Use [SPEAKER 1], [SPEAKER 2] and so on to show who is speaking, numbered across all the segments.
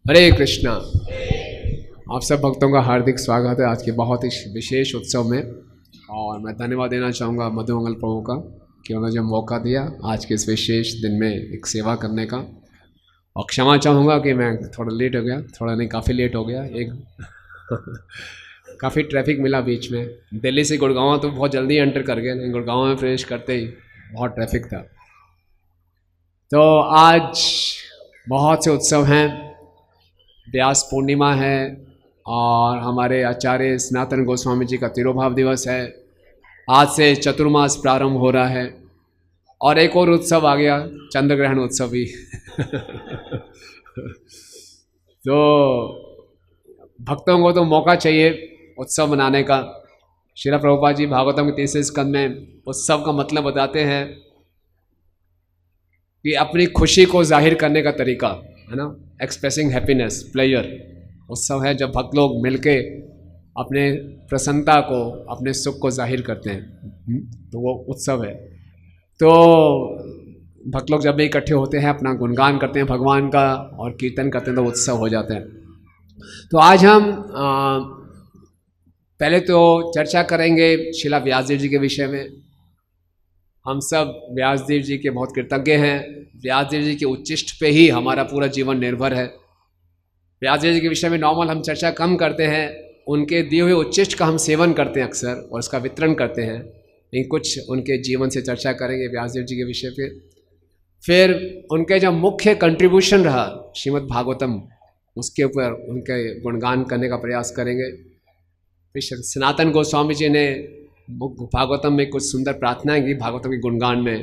[SPEAKER 1] हरे कृष्णा। आप सब भक्तों का हार्दिक स्वागत है आज के बहुत ही विशेष उत्सव में। और मैं धन्यवाद देना चाहूँगा मधुमंगल प्रभु का कि उन्होंने जो मौका दिया आज के इस विशेष दिन में एक सेवा करने का। और क्षमा चाहूँगा कि मैं थोड़ा लेट हो गया, थोड़ा नहीं काफ़ी लेट हो गया। एक काफ़ी ट्रैफिक मिला बीच में। दिल्ली से गुड़गांव तो बहुत जल्दी एंटर कर गए, लेकिन गुड़गांव में प्रवेश करते ही बहुत ट्रैफिक था। तो आज बहुत से उत्सव हैं। व्यास पूर्णिमा है और हमारे आचार्य सनातन गोस्वामी जी का तिरोभाव दिवस है। आज से चतुर्मास प्रारंभ हो रहा है और एक और उत्सव आ गया, चंद्र ग्रहण उत्सव भी। तो भक्तों को तो मौका चाहिए उत्सव मनाने का। श्रील प्रभुपाद जी भागवतम के 30वें स्कंद में उत्सव का मतलब बताते हैं कि अपनी खुशी को जाहिर करने का तरीका है ना, एक्सप्रेसिंग हैप्पीनेस, प्लेजर। उत्सव है जब भक्त लोग मिलके अपने प्रसन्नता को, अपने सुख को जाहिर करते हैं, तो वो उत्सव है। तो भक्त लोग जब भी इकट्ठे होते हैं, अपना गुणगान करते हैं भगवान का और कीर्तन करते हैं, तो उत्सव हो जाते हैं। तो आज हम पहले तो चर्चा करेंगे शिला व्यासदेव जी के विषय में। हम सब व्यासदेव जी के बहुत कृतज्ञ हैं। व्यासदेव जी के उच्चिष्ट पे ही हमारा पूरा जीवन निर्भर है। व्यासदेव जी के विषय में नॉर्मल हम चर्चा कम करते हैं, उनके दिए हुए उच्चिष्ट का हम सेवन करते हैं अक्सर और उसका वितरण करते हैं, लेकिन कुछ उनके जीवन से चर्चा करेंगे व्यासदेव जी के विषय पे। फिर उनके जो मुख्य कंट्रीब्यूशन रहा श्रीमद् भागवतम, उसके ऊपर उनके गुणगान करने का प्रयास करेंगे। फिर सनातन गोस्वामी जी ने भागवतम में कुछ सुंदर प्रार्थनाएं की, भागवतम के गुणगान में,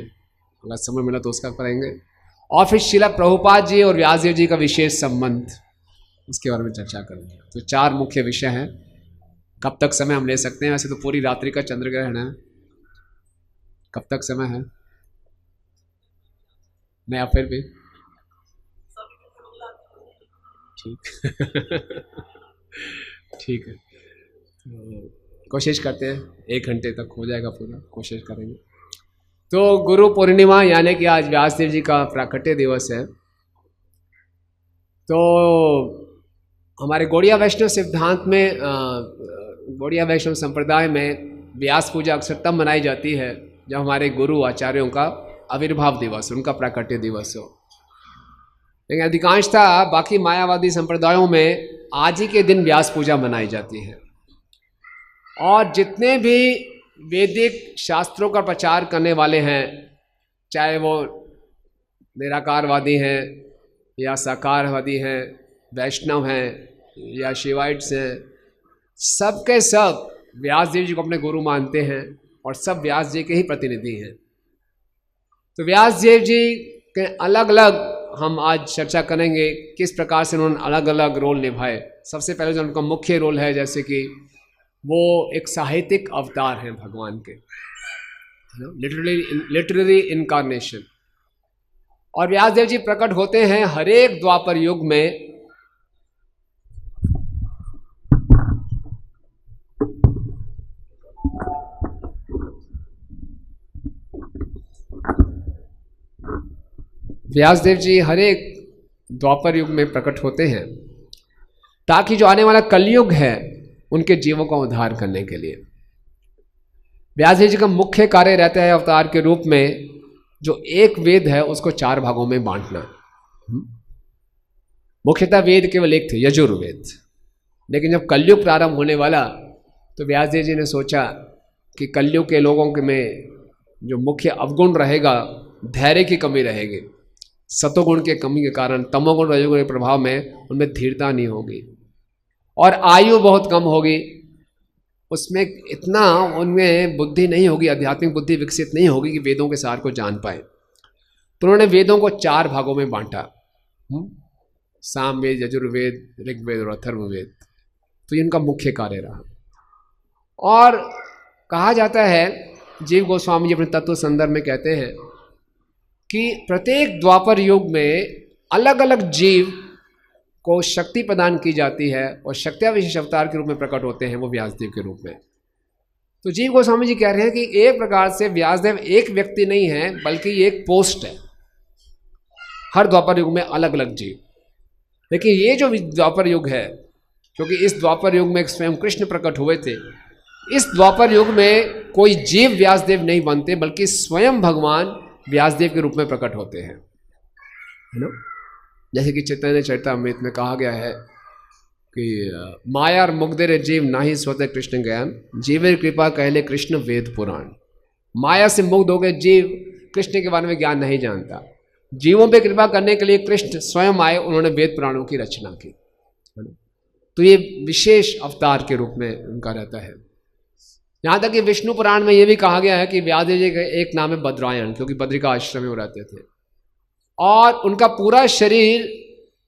[SPEAKER 1] अगर समय मिला तो उसका करेंगे। और फिर श्रील प्रभुपाद जी और व्यासदेव जी का विशेष संबंध, उसके बारे में चर्चा करेंगे। तो 4 मुख्य विषय हैं। कब तक समय हम ले सकते हैं? वैसे तो पूरी रात्रि का चंद्र ग्रहण है, कब तक समय है? मैं फिर भी ठीक ठीक है, तो कोशिश करते हैं 1 घंटे तक हो जाएगा पूरा, कोशिश करेंगे। तो गुरु पूर्णिमा यानी कि आज व्यासदेव जी का प्राकट्य दिवस है। तो हमारे गौड़िया वैष्णव सिद्धांत में, गौड़िया वैष्णव संप्रदाय में व्यास पूजा अक्सर तब मनाई जाती है जब हमारे गुरु आचार्यों का आविर्भाव दिवस, उनका प्राकट्य दिवस हो। लेकिन अधिकांशतः बाकी मायावादी संप्रदायों में आज ही के दिन व्यास पूजा मनाई जाती है। और जितने भी वैदिक शास्त्रों का प्रचार करने वाले हैं, चाहे वो निराकारवादी हैं या साकारवादी हैं, वैष्णव हैं या शिवाइट्स हैं, सब के सब व्यासदेव जी को अपने गुरु मानते हैं और सब व्यास जी के ही प्रतिनिधि हैं। तो व्यासदेव जी के अलग अलग हम आज चर्चा करेंगे किस प्रकार से उन्होंने अलग अलग रोल निभाए। सबसे पहले जो उनका मुख्य रोल है, जैसे कि वो एक साहित्यिक अवतार हैं भगवान के, लिटरेरी इनकारनेशन। और व्यासदेव जी प्रकट होते हैं हर एक द्वापर युग में। व्यासदेव जी हर एक द्वापर युग में प्रकट होते हैं ताकि जो आने वाला कलयुग है उनके जीवों का उद्धार करने के लिए। व्यासदेव जी का मुख्य कार्य रहता है अवतार के रूप में जो एक वेद है उसको 4 भागों में बांटना। मुख्यतः वेद केवल एक थे, यजुर्वेद। लेकिन जब कलयुग प्रारंभ होने वाला तो व्यासदेव जी ने सोचा कि कलयुग के लोगों के में जो मुख्य अवगुण रहेगा, धैर्य की कमी रहेगी। सतोगुण के कमी के कारण, तमोगुण रजोगुण के प्रभाव में उनमें धीरता नहीं होगी और आयु बहुत कम होगी। उसमें इतना उनमें बुद्धि नहीं होगी, आध्यात्मिक बुद्धि विकसित नहीं होगी कि वेदों के सार को जान पाए। तो उन्होंने वेदों को 4 भागों में बांटा, सामवेद, यजुर्वेद, ऋग्वेद और अथर्ववेद। तो ये इनका मुख्य कार्य रहा। और कहा जाता है, जीव गोस्वामी जी अपने तत्व संदर्भ में कहते हैं कि प्रत्येक द्वापर युग में अलग अलग जीव को शक्ति प्रदान की जाती है और शक्तियां विशेष अवतार के रूप में प्रकट होते हैं, वो व्यासदेव के रूप में। तो जीव गोस्वामी जी कह रहे हैं कि एक प्रकार से व्यासदेव एक व्यक्ति नहीं है, बल्कि ये एक पोस्ट है। हर द्वापर युग में अलग अलग जीव, लेकिन ये जो द्वापर युग है, क्योंकि इस द्वापर युग में स्वयं कृष्ण प्रकट हुए थे, इस द्वापर युग में कोई जीव व्यासदेव नहीं बनते, बल्कि स्वयं भगवान व्यासदेव के रूप में प्रकट होते हैं, है ना। जैसे कि चैतन्य चरितामृत में कहा गया है कि माया और मुग्धेर जीव नाही स्वतः कृष्ण ज्ञान, जीवेर कृपा कहले कृष्ण वेद पुराण। माया से मुग्ध हो गए जीव कृष्ण के बारे में ज्ञान नहीं जानता, जीवों पे कृपा करने के लिए कृष्ण स्वयं आए, उन्होंने वेद पुराणों की रचना की, है ना। तो ये विशेष अवतार के रूप में उनका रहता है। यहाँ तक कि विष्णु पुराण में ये भी कहा गया है कि व्यासदेव जी का एक नाम है बद्रायण, क्योंकि बद्री का आश्रम में वो रहते थे, और उनका पूरा शरीर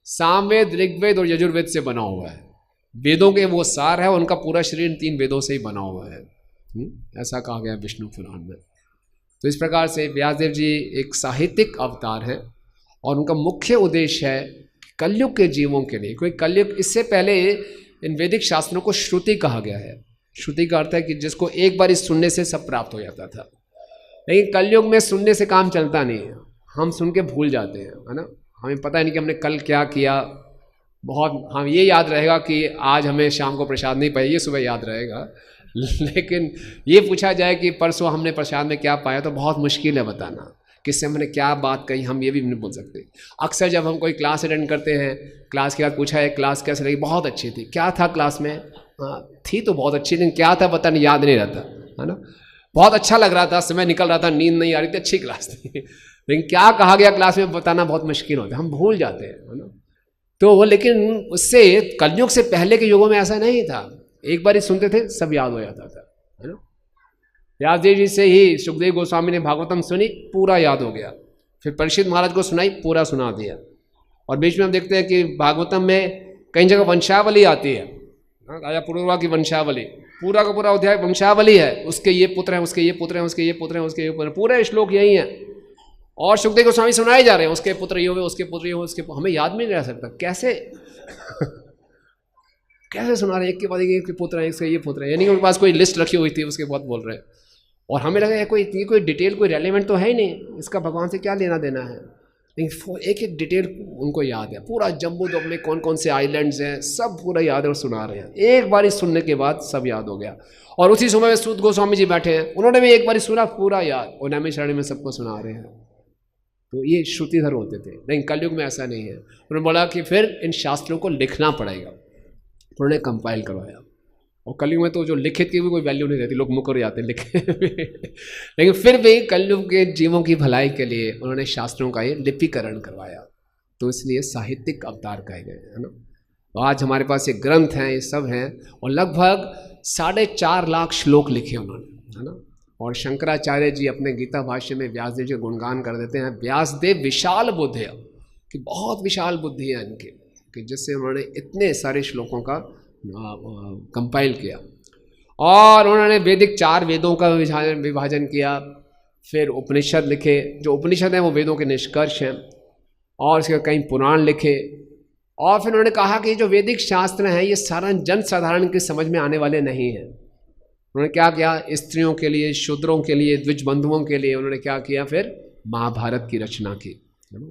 [SPEAKER 1] सामवेद, ऋग्वेद और यजुर्वेद से बना हुआ है। वेदों के वो सार है, उनका पूरा शरीर 3 वेदों से ही बना हुआ है, ऐसा कहा गया है विष्णु पुराण में। तो इस प्रकार से व्यासदेव जी एक साहित्यिक अवतार है, और उनका मुख्य उद्देश्य है कलयुग के जीवों के लिए। क्योंकि कलयुग, इससे पहले इन वैदिक शास्त्रों को श्रुति कहा गया है। श्रुति का अर्थ है कि जिसको एक बार इस सुनने से सब प्राप्त हो जाता था, लेकिन कलयुग में सुनने से काम चलता नहीं है, हम सुन के भूल जाते हैं, है ना। हमें पता नहीं कि हमने कल क्या किया, बहुत हम ये याद रहेगा कि आज हमें शाम को प्रसाद नहीं पाया, ये सुबह याद रहेगा, लेकिन ये पूछा जाए कि परसों हमने प्रसाद में क्या पाया, तो बहुत मुश्किल है बताना किससे हमने क्या बात कही, हम ये भी नहीं बोल सकते। अक्सर जब हम कोई क्लास अटेंड करते हैं, क्लास के बाद पूछा है क्लास कैसे लगी, बहुत अच्छी थी, क्या था क्लास में, थी तो बहुत अच्छी, लेकिन क्या था पता नहीं, याद नहीं रहता, है ना। बहुत अच्छा लग रहा था, समय निकल रहा था, नींद नहीं आ रही थी, अच्छी क्लास थी, लेकिन क्या कहा गया क्लास में बताना बहुत मुश्किल होता है, हम भूल जाते हैं, है ना। तो वो, लेकिन उससे कलयुग से पहले के युगों में ऐसा नहीं था, एक बार ही सुनते थे सब याद हो जाता था, है ना। व्यासदेव जी से ही सुखदेव गोस्वामी ने भागवतम सुनी, पूरा याद हो गया, फिर परीक्षित महाराज को सुनाई, पूरा सुना दिया। और बीच में हम देखते हैं कि भागवतम में कई जगह वंशावली आती है, राजा पुरुरवा की वंशावली, पूरा का पूरा अध्याय वंशावली है, उसके ये पुत्र हैं, उसके ये पुत्र हैं, उसके ये पुत्र हैं, उसके ये पुत्र हैं, पूरे श्लोक यही हैं, और सुखदेव गोस्वामी सुनाए जा रहे हैं, उसके पुत्र ये हुए, उसके पुत्र ये हुए, उसके, हमें याद में नहीं रह सकता, कैसे कैसे सुना रहे हैं, एक के बाद एक पुत्र है, इसके ये पुत्र है, यानी कि उनके पास कोई लिस्ट रखी हुई थी, उसके बाद बोल रहे हैं, और हमें लगा कोई डिटेल, कोई रेलेवेंट तो है ही नहीं, इसका भगवान से क्या लेना देना है, लेकिन एक एक डिटेल उनको याद है, पूरा जम्बू द्वीप में कौन कौन से आइलैंड्स हैं, सब पूरा याद है और सुना रहे हैं। एक बार सुनने के बाद सब याद हो गया, और उसी समय में सूत गोस्वामी जी बैठे हैं, उन्होंने भी एक बार सुना, पूरा याद, और नैमिषारण्य में सबको सुना रहे हैं। तो ये श्रुतिधर होते थे, लेकिन कलयुग में ऐसा नहीं है। उन्होंने बोला कि फिर इन शास्त्रों को लिखना पड़ेगा, उन्होंने कंपाइल करवाया, और कलयुग में तो जो लिखित की भी कोई वैल्यू नहीं रहती, लोग मुकर जाते लिखे लेकिन फिर भी कलयुग के जीवों की भलाई के लिए उन्होंने शास्त्रों का ये लिपिकरण करवाया, तो इसलिए साहित्यिक अवतार कहे गए, है ना। तो आज हमारे पास ये ग्रंथ हैं, ये सब हैं, और लगभग 4.5 लाख श्लोक लिखे उन्होंने, है ना। और शंकराचार्य जी अपने गीता भाष्य में व्यासदेव जी गुणगान कर देते हैं, व्यासदेव विशाल बुद्धि है, कि बहुत विशाल बुद्धि है इनकी, कि जिससे उन्होंने इतने सारे श्लोकों का कंपाइल किया। और उन्होंने वैदिक 4 वेदों का विभाजन किया, फिर उपनिषद लिखे, जो उपनिषद हैं वो वेदों के निष्कर्ष हैं, और इसके कई पुराण लिखे। और फिर उन्होंने कहा कि जो वैदिक शास्त्र हैं ये सारा जन साधारण की समझ में आने वाले नहीं हैं। उन्होंने क्या किया, स्त्रियों के लिए, शूद्रों के लिए, द्विज बंधुओं के लिए उन्होंने क्या किया, फिर महाभारत की रचना की,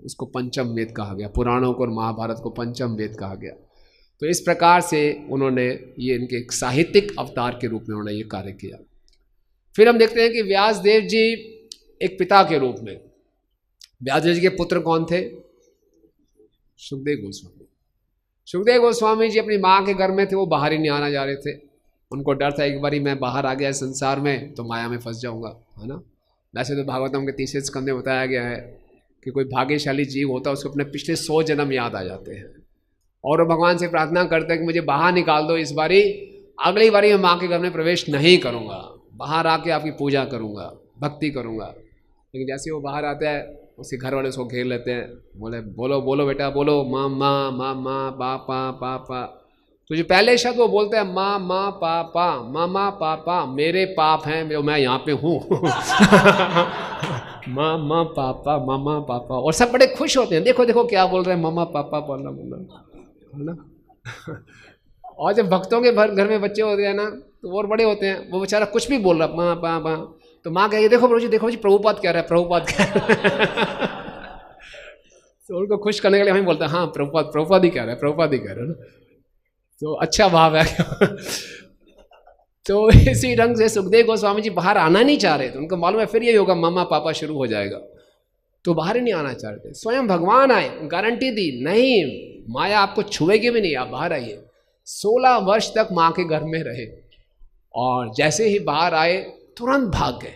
[SPEAKER 1] उसको पंचम वेद कहा गया, पुराणों को और महाभारत को पंचम वेद कहा गया। तो इस प्रकार से उन्होंने ये इनके एक साहित्यिक अवतार के रूप में उन्होंने ये कार्य किया। फिर हम देखते हैं कि व्यासदेव जी एक पिता के रूप में, व्यासदेव जी के पुत्र कौन थे, सुखदेव गोस्वामी। सुखदेव गोस्वामी जी अपनी माँ के घर में थे, वो बाहर ही नहीं आना जा रहे थे, उनको डर था एक बारी मैं बाहर आ गया संसार में तो माया में फंस जाऊंगा, है ना। वैसे तो भागवतम के 30वें स्कंद में बताया गया है कि कोई भाग्यशाली जीव होता है उसको अपने पिछले 100 जन्म याद आ जाते हैं, और वो भगवान से प्रार्थना करते हैं कि मुझे बाहर निकाल दो, इस बारी, अगली बारी मैं माँ के घर में प्रवेश नहीं करूँगा, बाहर आके आपकी पूजा करूँगा, भक्ति करूँगा। लेकिन जैसे वो बाहर आता है उसके घर वाले उसको घेर लेते हैं, बोले बोलो बोलो बेटा बोलो, मामा मामा पापा पापा। तो जो पहले शब्द वो बोलते हैं मामा पापा, मामा पापा, मेरे पाप हैं, मैं यहाँ पे हूँ मामा पापा, मामा पापा, और सब बड़े खुश होते हैं, देखो देखो क्या बोल रहे हैं, मामा पापा बोलना बोलना, है ना। और जब भक्तों के घर में बच्चे होते हैं ना तो और बड़े होते हैं, वो बेचारा कुछ भी बोल रहा माँ पापा, तो माँ कहेगी देखो प्रभु जी प्रभुपाद कह रहा है, प्रभुपाद कह रहा है तो उनको खुश करने के लिए हमें बोलते हैं हाँ प्रभुपाद ही कह रहे हैं, प्रभुपाद ही कह रहे हैं ना, तो अच्छा भाव है। तो इसी ढंग से सुखदेव गोस्वामी जी बाहर आना नहीं चाह रहे थे, उनको मालूम है फिर ये होगा मामा पापा शुरू हो जाएगा, तो बाहर ही नहीं आना चाह रहे थे। स्वयं भगवान आए, गारंटी दी, नहीं माया आपको छुएगी भी नहीं, आप बाहर आइए। 16 वर्ष तक माँ के घर में रहे और जैसे ही बाहर आए तुरंत भाग गए,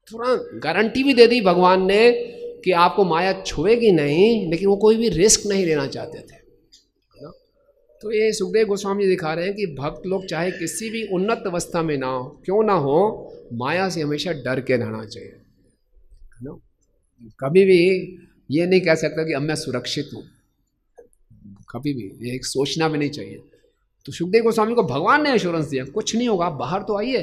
[SPEAKER 1] तुरंत गारंटी भी दे दी भगवान ने कि आपको माया छुएगी नहीं, लेकिन वो कोई भी रिस्क नहीं लेना चाहते थे ना। तो ये सुखदेव गोस्वामी जी दिखा रहे हैं कि भक्त लोग चाहे किसी भी उन्नत अवस्था में ना हो, क्यों ना हो, माया से हमेशा डर के रहना चाहिए, है ना। कभी भी ये नहीं कह सकता कि अब मैं सुरक्षित हूँ, कभी भी ये एक सोचना भी नहीं चाहिए। तो सुखदेव गोस्वामी को भगवान ने एश्योरेंस दिया कुछ नहीं होगा, आप बाहर तो आइए,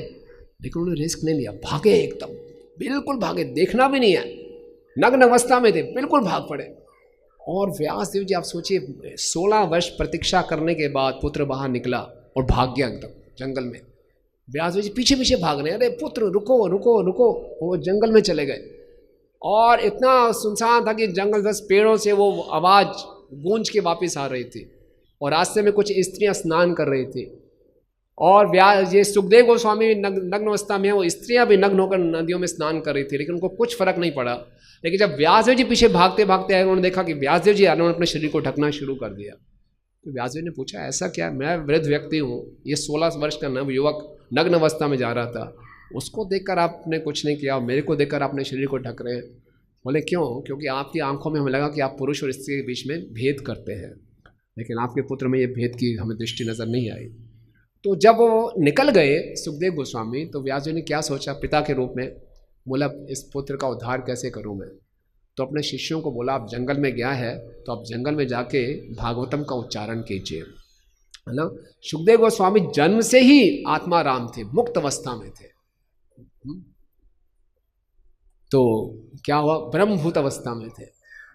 [SPEAKER 1] लेकिन उन्होंने रिस्क नहीं लिया, भागे एकदम, बिल्कुल भागे, देखना भी नहीं है, नग्न अवस्था में थे, बिल्कुल भाग पड़े। और व्यास देव जी आप सोचिए 16 वर्ष प्रतीक्षा करने के बाद पुत्र बाहर निकला और भाग गया एकदम जंगल में। व्यास देव जी पीछे पीछे भाग रहे हैं, अरे पुत्र रुको रुको रुको, वो जंगल में चले गए। और इतना सुनसान था कि जंगल बस पेड़ों से वो आवाज़ गूंज के वापस आ रही थी और रास्ते में कुछ स्त्रियां स्नान कर रही थी। और व्यास ये सुखदेव गोस्वामी नग्न अवस्था में, वो स्त्रियां भी नग्न होकर नदियों में स्नान कर रही थी, लेकिन उनको कुछ फर्क नहीं पड़ा। लेकिन जब व्यासदेव जी पीछे भागते भागते आए, उन्होंने देखा कि व्यासदेव जी उन्होंने अपने शरीर को ढकना शुरू कर दिया। तो व्यासदेव ने पूछा ऐसा क्या, मैं वृद्ध व्यक्ति हूँ, ये 16 वर्ष का नव युवक नग्न अवस्था में जा रहा था, उसको देखकर आपने कुछ नहीं किया, मेरे को देखकर आपने शरीर को ढक रहे हैं। बोले क्यों, क्योंकि आपकी आंखों में हमें लगा कि आप पुरुष और स्त्री के बीच में भेद करते हैं, लेकिन आपके पुत्र में ये भेद की हमें दृष्टि नज़र नहीं आई। तो जब वो निकल गए सुखदेव गोस्वामी, तो व्यास जी ने क्या सोचा पिता के रूप में, बोला इस पुत्र का उद्धार कैसे करूं मैं। तो अपने शिष्यों को बोला आप जंगल में गया है तो आप जंगल में जाके भागवतम का उच्चारण कीजिए, है ना। सुखदेव गोस्वामी जन्म से ही आत्मा राम थे, मुक्त अवस्था में थे। तो क्या हुआ, ब्रह्मभूत अवस्था में थे,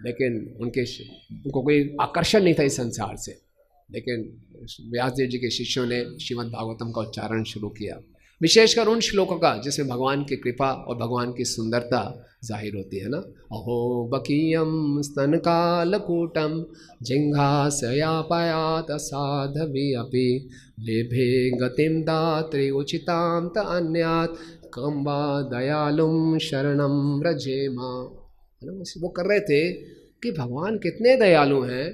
[SPEAKER 1] लेकिन उनको कोई आकर्षण नहीं था इस संसार से। लेकिन व्यासदेव जी के शिष्यों ने श्रीमद् भागवतम का उच्चारण शुरू किया, विशेषकर उन श्लोकों का जिसमें भगवान की कृपा और भगवान की सुंदरता जाहिर होती है ना। अहो बकीयम स्तन कालकूटम जिंघासयापयात साधवी अपि लेभे गतिम दात्री उचितां त अन्यात् कम्बा दयालुम शरणम व्रजेमा। है ना, वो कर रहे थे कि भगवान कितने दयालु हैं।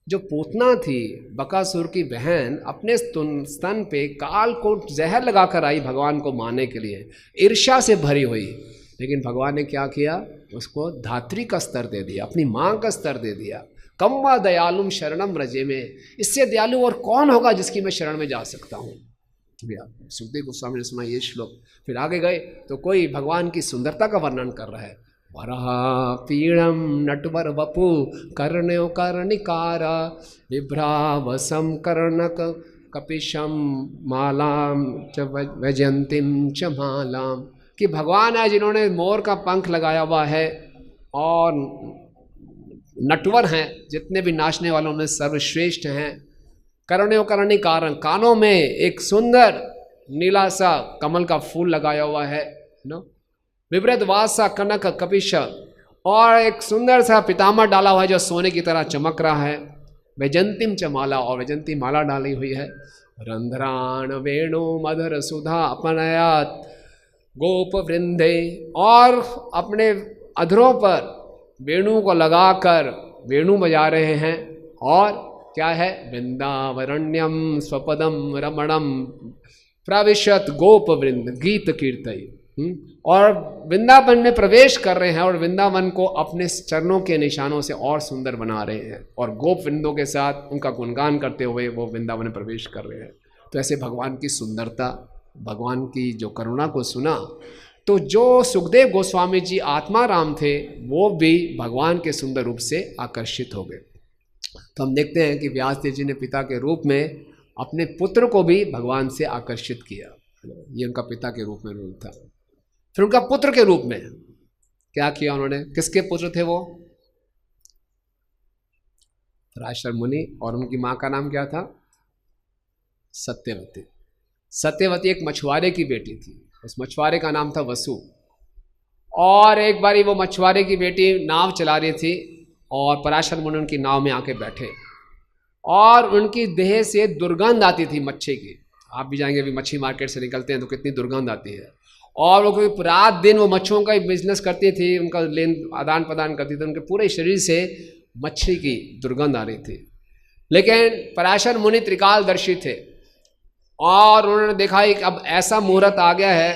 [SPEAKER 1] जो पूतना थी बकासुर की बहन, अपने स्तन पे कालकूट जहर लगाकर आई भगवान को मारने के लिए, ईर्ष्या से भरी हुई, लेकिन भगवान ने क्या किया, उसको धात्री का स्तर दे दिया, अपनी माँ का स्तर दे दिया। कम्मा दयालुम शरणम व्रजे में, इससे दयालु और कौन होगा जिसकी मैं शरण में जा सकता हूँ। सुखदेव गोस्वामी ने सुना ये श्लोक, फिर आगे गए तो कोई भगवान की सुंदरता का वर्णन कर रहा है। वरहा पीड़म नटवर वपु कर्ण्यो कर्णिकारा विभ्रावसम कर्णक कपिशम मालाम च वैजंतीम च मालाम, कि भगवान है जिन्होंने मोर का पंख लगाया हुआ है और नटवर हैं, जितने भी नाचने वालों में सर्वश्रेष्ठ हैं। कर्ण्यो कर्णिकार, कानों में एक सुंदर नीला सा कमल का फूल लगाया हुआ है ना। विवृत वासा कनक कपिश, और एक सुंदर सा पितामह डाला हुआ है जो सोने की तरह चमक रहा है। वैजंतीम च माला, और वैजंती माला डाली हुई है। रंध्राण वेणु मधुर सुधा अपनयात गोप वृंदे, और अपने अधरों पर वेणु को लगाकर वेणु बजा रहे हैं। और क्या है, वृंदावरण्यम स्वपदम रमणम प्रविशत गोप वृंद गीत कीर्तई, और वृंदावन में प्रवेश कर रहे हैं और वृंदावन को अपने चरणों के निशानों से और सुंदर बना रहे हैं, और गोप वृंदों के साथ उनका गुणगान करते हुए वो वृंदावन में प्रवेश कर रहे हैं। तो ऐसे भगवान की सुंदरता, भगवान की जो करुणा को सुना, तो जो सुखदेव गोस्वामी जी आत्मा राम थे वो भी भगवान के सुंदर रूप से आकर्षित हो गए। तो हम देखते हैं कि व्यासदेव जी ने पिता के रूप में अपने पुत्र को भी भगवान से आकर्षित किया। ये उनका पिता के रूप में रूप था। फिर उनका पुत्र के रूप में क्या किया उन्होंने, किसके पुत्र थे वो, पराशर मुनि, और उनकी माँ का नाम क्या था, सत्यवती। सत्यवती एक मछुआरे की बेटी थी, उस मछुआरे का नाम था वसु। और एक बारी वो मछुआरे की बेटी नाव चला रही थी और पराशर मुनि उनकी नाव में आके बैठे और उनकी देह से दुर्गंध आती थी मच्छी की। आप भी जाएंगे, अभी मच्छी मार्केट से निकलते हैं तो कितनी दुर्गंध आती है। और वो कोई रात दिन वो मच्छियों का बिजनेस करती थी, उनका लेन आदान प्रदान करती थी, उनके पूरे शरीर से मच्छी की दुर्गंध आ रही थी। लेकिन पराशर मुनि त्रिकालदर्शी थे और उन्होंने देखा कि अब ऐसा मुहूर्त आ गया है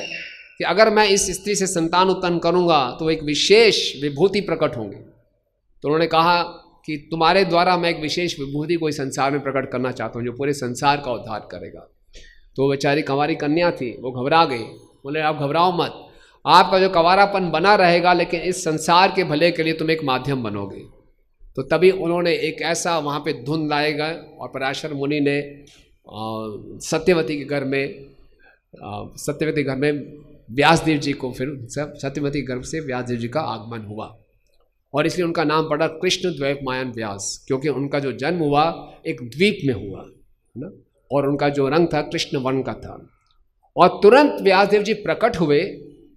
[SPEAKER 1] कि अगर मैं इस स्त्री से संतान उत्पन्न करूंगा तो एक विशेष विभूति प्रकट होंगी। तो उन्होंने कहा कि तुम्हारे द्वारा मैं एक विशेष विभूति को इस संसार में प्रकट करना चाहता हूँ जो पूरे संसार का उद्धार करेगा। तो बेचारी कंवारी कन्या थी, वो घबरा गई। बोले आप घबराओ मत, आपका जो कंवारापन बना रहेगा लेकिन इस संसार के भले के लिए तुम एक माध्यम बनोगे। तो तभी उन्होंने एक ऐसा वहाँ पे धुन लाए गए और पराशर मुनि ने सत्यवती के घर में व्यासदेव जी को, फिर सत्यवती गर्भ से व्यासदेव जी का आगमन हुआ और इसलिए उनका नाम पड़ा कृष्ण द्वैपायन व्यास, क्योंकि उनका जो जन्म हुआ एक द्वीप में हुआ है ना, और उनका जो रंग था कृष्ण वर्ण का था। और तुरंत व्यासदेव जी प्रकट हुए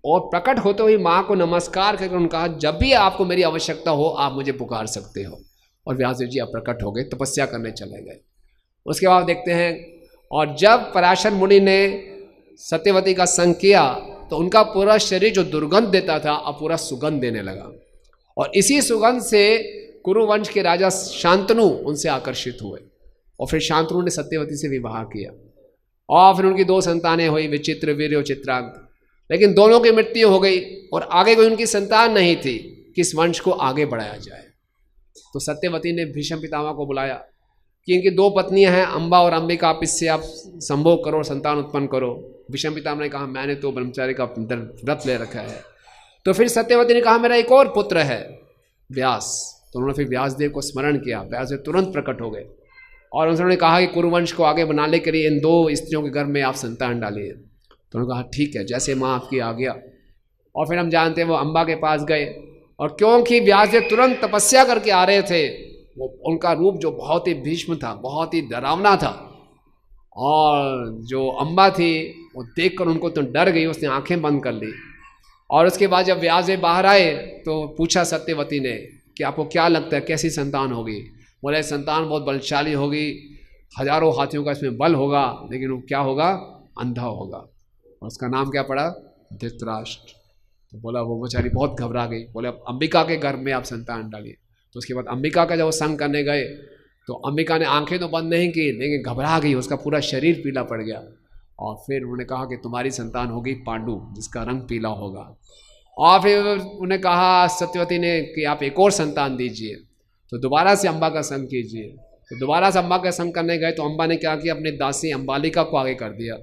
[SPEAKER 1] और प्रकट होते हुए माँ को नमस्कार करके उन्होंने कहा जब भी आपको मेरी आवश्यकता हो आप मुझे पुकार सकते हो। और व्यासदेव जी अब प्रकट हो गए, तपस्या करने चले गए। उसके बाद देखते हैं, और जब पराशर मुनि ने सत्यवती का संग किया तो उनका पूरा शरीर जो दुर्गंध देता था अब पूरा सुगंध देने लगा। और इसी सुगंध से कुरुवंश के राजा शांतनु उनसे आकर्षित हुए और फिर शांतनु ने सत्यवती से विवाह किया और फिर उनकी 2 संतानें हुई, विचित्र, वीर्य और चित्रांग। लेकिन दोनों की मृत्यु हो गई और आगे कोई उनकी संतान नहीं थी कि इस वंश को आगे बढ़ाया जाए। तो सत्यवती ने भीष्म पितामह को बुलाया कि इनकी 2 पत्नियां हैं, अंबा और अंबिका, आप इससे आप संभोग करो, संतान उत्पन्न करो। भीष्म पितामह ने कहा मैंने तो ब्रह्मचारी का व्रत ले रखा है। तो फिर सत्यवती ने कहा मेरा एक और पुत्र है व्यास। तो उन्होंने फिर व्यासदेव को स्मरण किया, व्यासदेव तुरंत प्रकट हो गए और उन्होंने कहा कि कुरुवंश को आगे बनाने के लिए इन 2 स्त्रियों के गर्भ में आप संतान डालिए। तो उन्होंने कहा ठीक है, जैसे माँ आपकी आ गया। और फिर हम जानते हैं वो अम्बा के पास गए और क्योंकि व्यासदेव तुरंत तपस्या करके आ रहे थे, वो उनका रूप जो बहुत ही भीष्म था, बहुत ही डरावना था, और जो अम्बा थी वो देखकर उनको तो डर गई, उसने आंखें बंद कर ली। और उसके बाद जब व्यासदेव बाहर आए तो पूछा सत्यवती ने कि आपको क्या लगता है कैसी संतान होगी। बोले संतान बहुत बलशाली होगी, हजारों हाथियों का इसमें बल होगा, लेकिन वो क्या होगा, अंधा होगा। और उसका नाम क्या पड़ा, धृतराष्ट्र। तो बोला वो बेचारी बहुत घबरा गई। बोले अब अंबिका के गर्भ में आप संतान डालिए। तो उसके बाद अंबिका का जब वो संग करने गए तो अंबिका ने आंखें तो बंद नहीं की लेकिन घबरा गई, उसका पूरा शरीर पीला पड़ गया। और फिर उन्होंने कहा कि तुम्हारी संतान होगी पांडु, जिसका रंग पीला होगा। और फिर उन्हें कहा सत्यवती ने कि आप एक और संतान दीजिए। तो दोबारा से अम्बा का संग कीजिए। तो दोबारा से अम्बा का संग करने गए तो अम्बा ने क्या किया, अपने दासी अम्बालिका को आगे कर दिया।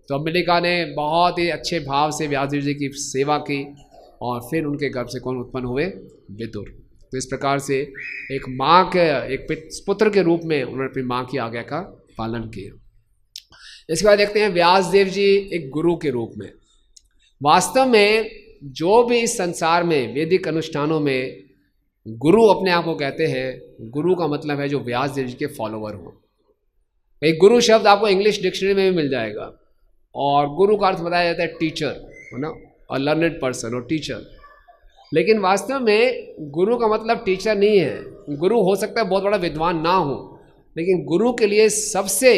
[SPEAKER 1] तो अम्बालिका ने बहुत ही अच्छे भाव से व्यासदेव जी की सेवा की और फिर उनके गर्भ से कौन उत्पन्न हुए, विदुर। तो इस प्रकार से एक माँ के, एक पुत्र के रूप में उन्होंने अपनी माँ की आज्ञा का पालन किया। इसके बाद देखते हैं व्यासदेव जी एक गुरु के रूप में। वास्तव में जो भी इस संसार में वैदिक अनुष्ठानों में गुरु अपने आप को कहते हैं, गुरु का मतलब है जो व्यासदेव जी के फॉलोवर हो। एक गुरु शब्द आपको इंग्लिश डिक्शनरी में भी मिल जाएगा और गुरु का अर्थ बताया जाता है टीचर, है ना, और लर्नेड पर्सन और टीचर। लेकिन वास्तव में गुरु का मतलब टीचर नहीं है। गुरु हो सकता है बहुत बड़ा विद्वान ना हो, लेकिन गुरु के लिए सबसे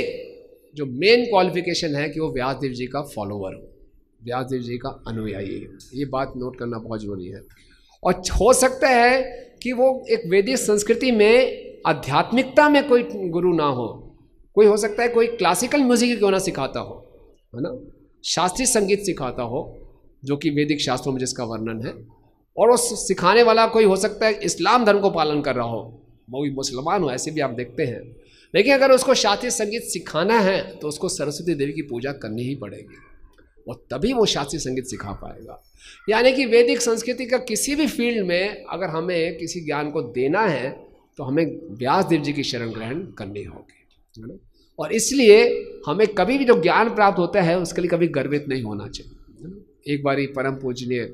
[SPEAKER 1] जो मेन क्वालिफिकेशन है कि वो व्यासदेव जी का फॉलोवर हो, व्यासदेव जी का अनुयायी हो। ये बात नोट करना बहुत जरूरी है। और हो सकता है कि वो एक वैदिक संस्कृति में आध्यात्मिकता में कोई गुरु ना हो, कोई हो सकता है कोई क्लासिकल म्यूजिक क्यों ना सिखाता हो, है ना, शास्त्रीय संगीत सिखाता हो जो कि वैदिक शास्त्रों में जिसका वर्णन है, और वो सिखाने वाला कोई हो सकता है इस्लाम धर्म को पालन कर रहा हो, वो भी मुसलमान हो, ऐसे भी आप देखते हैं। लेकिन अगर उसको शास्त्रीय संगीत सिखाना है तो उसको सरस्वती देवी की पूजा करनी ही पड़ेगी और तभी वो शास्त्रीय संगीत सिखा पाएगा। यानी कि वैदिक संस्कृति का किसी भी फील्ड में अगर हमें किसी ज्ञान को देना है तो हमें व्यासदेव जी की शरण ग्रहण करनी होगी, है ना। और इसलिए हमें कभी भी जो ज्ञान प्राप्त होता है उसके लिए कभी गर्वित नहीं होना चाहिए। एक बारी परम पूजनीय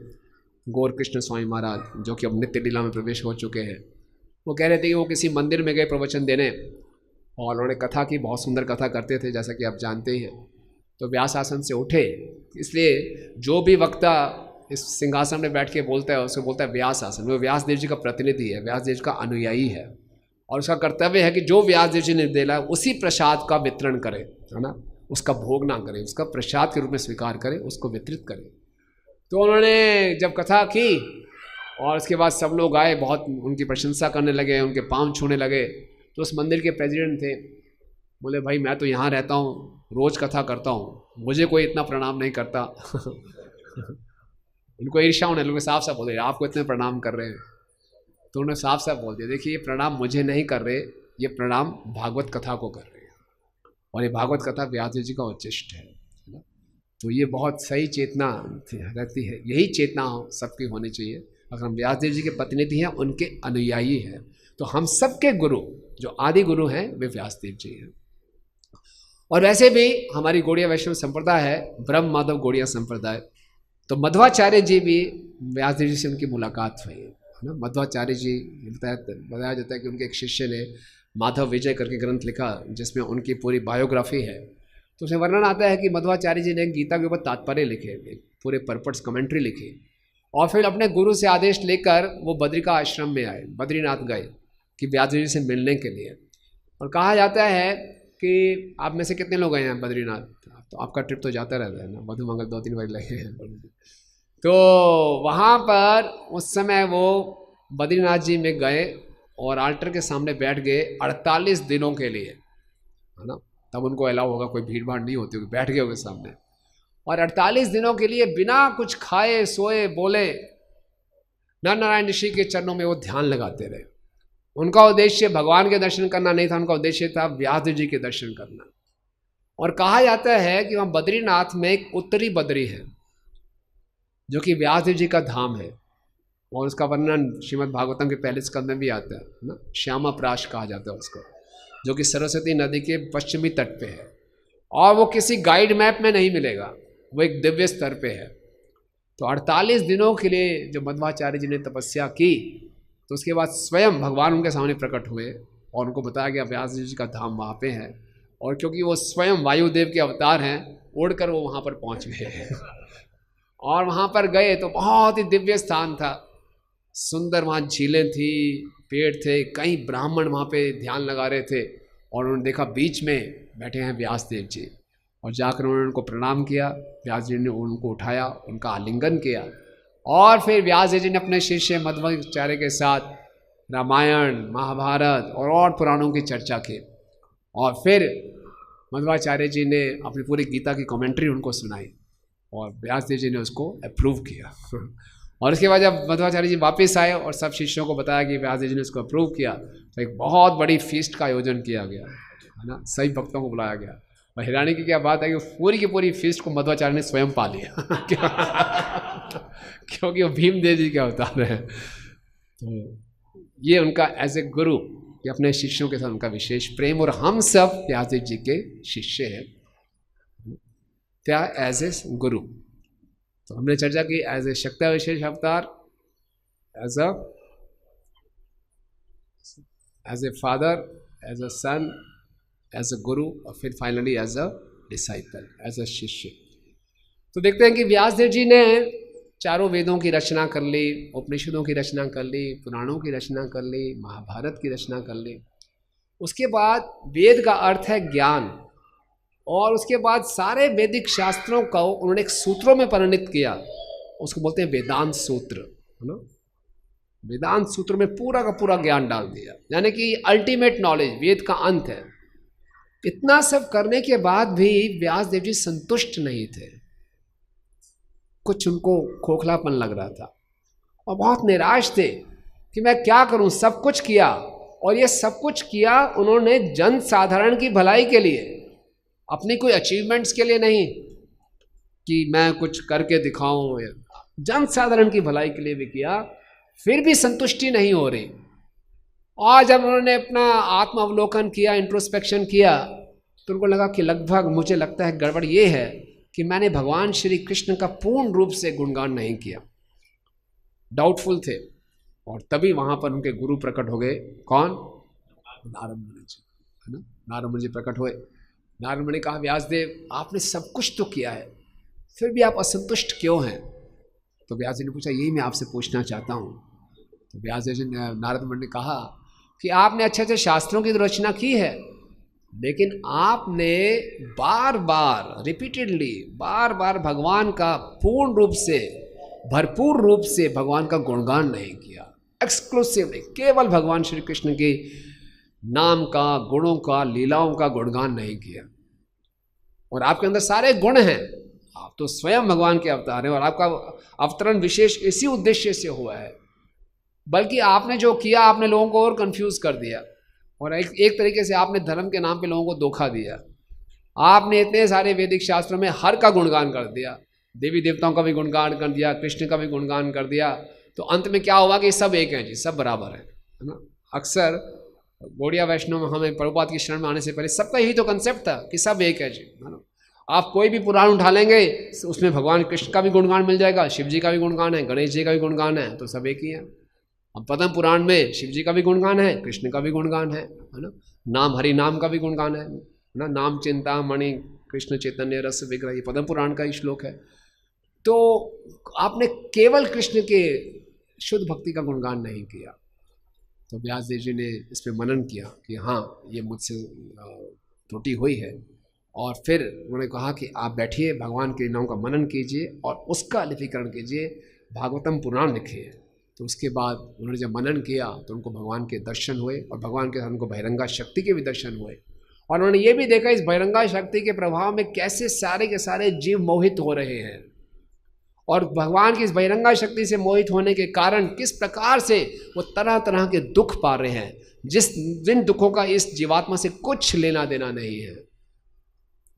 [SPEAKER 1] गौर कृष्ण स्वामी महाराज, जो कि अब नित्य लीला में प्रवेश हो चुके हैं, वो कह रहे थे कि वो किसी मंदिर में गए प्रवचन देने और उन्होंने कथा की, बहुत सुंदर कथा करते थे जैसा कि आप जानते ही हैं। तो व्यास आसन से उठे, इसलिए जो भी वक्ता इस सिंहासन में बैठ के बोलता है, उसको बोलता है व्यास आसन। वो व्यास देव जी का प्रतिनिधि है, व्यास देव जी का अनुयायी है, और उसका कर्तव्य है कि जो व्यास देव जी ने दिला उसी प्रसाद का वितरण करे, है ना, उसका भोग ना करे, उसका प्रसाद के रूप में स्वीकार करे, उसको वितरित करे। तो उन्होंने जब कथा की और उसके बाद सब लोग आए, बहुत उनकी प्रशंसा करने लगे, उनके पाँव छूने लगे। तो उस मंदिर के प्रेसिडेंट थे, बोले भाई मैं तो यहाँ रहता हूँ, रोज़ कथा करता हूँ, मुझे कोई इतना प्रणाम नहीं करता। उनको ईर्ष्या होने लगे, साफ साफ बोले आपको इतने प्रणाम कर रहे हैं। तो उन्होंने साफ साफ बोल दिया, देखिए ये प्रणाम मुझे नहीं कर रहे, ये प्रणाम भागवत कथा को कर रहे हैं, और ये भागवत कथा व्यास जी का उच्चिष्ट है ना। तो ये बहुत सही चेतना रहती है, यही चेतना सबकी होनी चाहिए। अगर हम व्यास देव जी के प्रतिनिधि हैं, उनके अनुयायी हैं, तो हम सबके गुरु जो आदि गुरु हैं वे व्यास देव जी हैं। और वैसे भी हमारी गौड़िया वैष्णव संप्रदाय है ब्रह्म माधव गौड़िया संप्रदाय, तो मध्वाचार्य जी भी व्यास देव जी से उनकी मुलाकात हुई है ना। मध्वाचार्य जी बताया जाता है कि उनके एक शिष्य ने माधव विजय करके ग्रंथ लिखा, जिसमें उनकी पूरी बायोग्राफी है। तो उसमें वर्णन आता है कि मध्वाचार्य जी ने गीता के ऊपर तात्पर्य लिखे, पूरे पर्पट्स कमेंट्री लिखी, और फिर अपने गुरु से आदेश लेकर वो बद्रिका आश्रम में आए, बद्रीनाथ गए कि व्यास जी से मिलने के लिए। और कहा जाता है कि आप में से कितने लोग गए हैं बद्रीनाथ? तो आपका ट्रिप तो जाता रहता है ना, मधुमंगल 2-3 बार लगे हैं। तो वहाँ पर उस समय वो बद्रीनाथ जी में गए और आल्टर के सामने बैठ गए 48 दिनों के लिए, है ना। तब उनको अलाउ होगा, कोई भीड़ भाड़ नहीं होती होगी, बैठ गए होंगे सामने, और 48 दिनों के लिए बिना कुछ खाए सोए बोले नर नारायण ऋषि के चरणों में वो ध्यान लगाते रहे। उनका उद्देश्य भगवान के दर्शन करना नहीं था, उनका उद्देश्य था व्यास जी के दर्शन करना। और कहा जाता है कि वहाँ बद्रीनाथ में एक उत्तरी बद्री है जो कि व्यास जी का धाम है, और उसका वर्णन श्रीमद् भागवतम के पहले स्कंद में भी आता है ना। श्यामा प्राश कहा जाता है उसको, जो कि सरस्वती नदी के पश्चिमी तट पे है, और वो किसी गाइड मैप में नहीं मिलेगा, वो एक दिव्य स्तर पे है। तो 48 दिनों के लिए जो मध्वाचार्य जी ने तपस्या की, तो उसके बाद स्वयं भगवान उनके सामने प्रकट हुए और उनको बताया गया व्यास जी का धाम वहाँ पे है। और क्योंकि वो स्वयं वायुदेव के अवतार हैं, उड़कर वो वहाँ पर पहुँच गए। और वहाँ पर गए तो बहुत ही दिव्य स्थान था, सुंदर, वहाँ झीलें थी, पेड़ थे, कई ब्राह्मण वहाँ पे ध्यान लगा रहे थे, और उन्होंने देखा बीच में बैठे हैं व्यास देव जी, और जाकर उन्होंने उनको प्रणाम किया। व्यास जी ने उनको उठाया, उनका आलिंगन किया, और फिर व्यास जी ने अपने शिष्य मध्वाचार्य के साथ रामायण, महाभारत और पुराणों की चर्चा की, और फिर मध्वाचार्य जी ने अपनी पूरी गीता की कमेंट्री उनको सुनाई, और व्यास देव जी ने उसको अप्रूव किया। और उसके बाद जब मध्वाचार्य जी वापस आए और सब शिष्यों को बताया कि व्यास जी ने उसको अप्रूव किया, तो एक बहुत बड़ी फीस्ट का आयोजन किया गया, है ना। सभी भक्तों को बुलाया गया, और हैरानी की क्या बात है कि पूरी की पूरी फीस्ट को मध्वाचार्य ने स्वयं पा लिया। क्योंकि वो भीमदेव जी के अवतार हैं। तो ये उनका एज ए गुरु, ये अपने शिष्यों के साथ उनका विशेष प्रेम, और हम सब व्यास जी के शिष्य हैं क्या एज ए गुरु। तो हमने चर्चा की एज ए शक्ति विशेष अवतार, as a father, as a son, as a guru, और फिर finally as a disciple, as a shishya. तो देखते हैं कि व्यास देव जी ने चारों वेदों की रचना कर ली, उपनिषदों की रचना कर ली, पुराणों की रचना कर ली, महाभारत की रचना कर ली। उसके बाद वेद का अर्थ है ज्ञान, और उसके बाद सारे वैदिक शास्त्रों को उन्होंने एक सूत्रों में परिणित किया, उसको बोलते हैं वेदांत सूत्र, है ना। वेदांत सूत्र में पूरा का पूरा ज्ञान डाल दिया, यानी कि अल्टीमेट नॉलेज, वेद का अंत है। इतना सब करने के बाद भी व्यास देव जी संतुष्ट नहीं थे, कुछ उनको खोखलापन लग रहा था, और बहुत निराश थे कि मैं क्या करूं, सब कुछ किया, और ये सब कुछ किया उन्होंने जन साधारण की भलाई के लिए, अपनी कोई अचीवमेंट्स के लिए नहीं कि मैं कुछ करके दिखाऊं, जन साधारण की भलाई के लिए भी किया, फिर भी संतुष्टि नहीं हो रही। और जब उन्होंने अपना आत्म अवलोकन किया, इंट्रोस्पेक्शन किया, तो उनको लगा कि लगभग, मुझे लगता है गड़बड़ ये है कि मैंने भगवान श्री कृष्ण का पूर्ण रूप से गुणगान नहीं किया, डाउटफुल थे। और तभी वहाँ पर उनके गुरु प्रकट हो गए, कौन? नारद मुनि जी, है ना। नारद मुनि जी प्रकट हुए। नारद मुनि ने कहा, व्यासदेव आपने सब कुछ तो किया है, फिर भी आप असंतुष्ट क्यों हैं? तो व्यास जी ने पूछा यही मैं आपसे पूछना चाहता हूँ। तो व्यास जी ने नारद मुनि ने कहा कि आपने अच्छे अच्छे शास्त्रों की रचना की है, लेकिन आपने बार बार रिपीटेडली बार बार भगवान का पूर्ण रूप से भरपूर रूप से भगवान का गुणगान नहीं किया। एक्सक्लूसिवली केवल भगवान श्री कृष्ण के नाम का, गुणों का, लीलाओं का गुणगान नहीं किया। और आपके अंदर सारे गुण हैं, आप तो स्वयं भगवान के अवतार हैं और आपका अवतरण विशेष इसी उद्देश्य से हुआ है। बल्कि आपने जो किया, आपने लोगों को और कंफ्यूज कर दिया और एक तरीके से आपने धर्म के नाम पे लोगों को धोखा दिया। आपने इतने सारे वैदिक शास्त्रों में हर का गुणगान कर दिया, देवी देवताओं का भी गुणगान कर दिया, कृष्ण का भी गुणगान कर दिया, तो अंत में क्या हुआ कि सब एक हैं जी, सब बराबर है ना। अक्सर गौड़िया वैष्णव हमें प्रभुपाद की शरण में आने से पहले सबका यही तो कंसेप्ट था कि सब एक है जी, है ना। आप कोई भी पुराण उठा लेंगे उसमें भगवान कृष्ण का भी गुणगान मिल जाएगा, शिव जी का भी गुणगान है, गणेश जी का भी गुणगान है, तो सब एक ही है। अब पद्म पुराण में शिव जी का भी गुणगान है, कृष्ण का भी गुणगान है ना। नाम हरि नाम का भी गुणगान है ना। नाम चिंता मणि कृष्ण चैतन्य रस विग्रह, ये पद्म पुराण का ही श्लोक है। तो आपने केवल कृष्ण के शुद्ध भक्ति का गुणगान नहीं किया। तो व्यास देव जी ने इस पर मनन किया कि हाँ ये मुझसे त्रुटि हुई है, और फिर उन्होंने कहा कि आप बैठिए, भगवान के नाम का मनन कीजिए और उसका लिपिकरण कीजिए, भागवतम पुराण लिखिए। तो उसके बाद उन्होंने जब मनन किया तो उनको भगवान के दर्शन हुए और भगवान के उनको बहिरंगा शक्ति के भी दर्शन हुए। और उन्होंने ये भी देखा इस बहिरंगा शक्ति के प्रभाव में कैसे सारे के सारे जीव मोहित हो रहे हैं, और भगवान की इस बहिरंगा शक्ति से मोहित होने के कारण किस प्रकार से वो तरह तरह के दुख पा रहे हैं, जिन दुखों का इस जीवात्मा से कुछ लेना देना नहीं है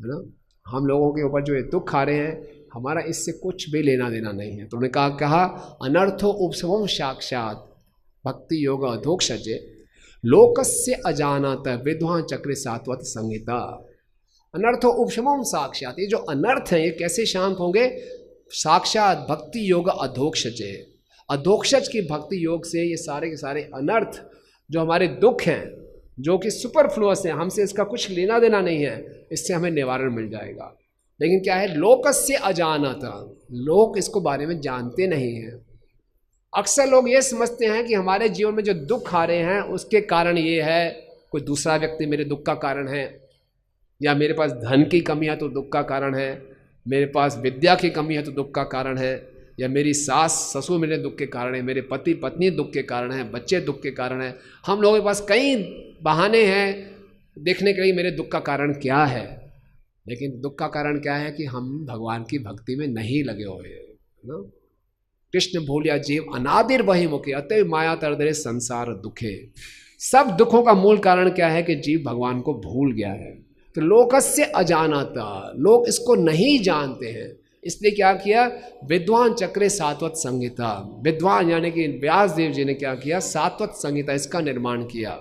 [SPEAKER 1] ना। हम लोगों के ऊपर जो ये दुख आ रहे हैं, हमारा इससे कुछ भी लेना देना नहीं है। तो उन्होंने कहा अनर्थो उपशमम साक्षात भक्ति योग अधोक्षजे लोकस्य अजानत विद्वान चक्र सात्वत संहिता। अनर्थो उपशमम साक्षात, ये जो अनर्थ है ये कैसे शांत होंगे? साक्षात भक्ति योग अधोक्षजे, अधोक्षज की भक्ति योग से ये सारे के सारे अनर्थ जो हमारे दुख हैं, जो कि सुपरफ्लुअस है, हमसे इसका कुछ लेना देना नहीं है, इससे हमें निवारण मिल जाएगा। लेकिन क्या है, लोकस्य अजानता, लोग इसको बारे में जानते नहीं हैं। अक्सर लोग ये समझते हैं कि हमारे जीवन में जो दुख आ रहे हैं उसके कारण ये है, कोई दूसरा व्यक्ति मेरे दुख का कारण है, या मेरे पास धन की कमी है तो दुख का कारण है, मेरे पास विद्या की कमी है तो दुख का कारण है, या मेरी सास ससुर मेरे दुख के कारण है, मेरे पति पत्नी दुख के कारण है, बच्चे दुख के कारण है। हम लोगों के पास कई बहाने हैं देखने के लिए मेरे दुख का कारण क्या है, लेकिन दुख का कारण क्या है कि हम भगवान की भक्ति में नहीं लगे हुए हैं ना। कृष्ण भूलिया जीव अनादिर बहि मुखे अतएव माया तरदरे संसार दुखे। सब दुखों का मूल कारण क्या है कि जीव भगवान को भूल गया है। तो लोकस्य अजानता, लोग इसको नहीं जानते हैं, इसलिए क्या किया, विद्वान चक्रे सात्वत संहिता, विद्वान यानी कि व्यास देव जी ने क्या किया, सात्वत संहिता इसका निर्माण किया,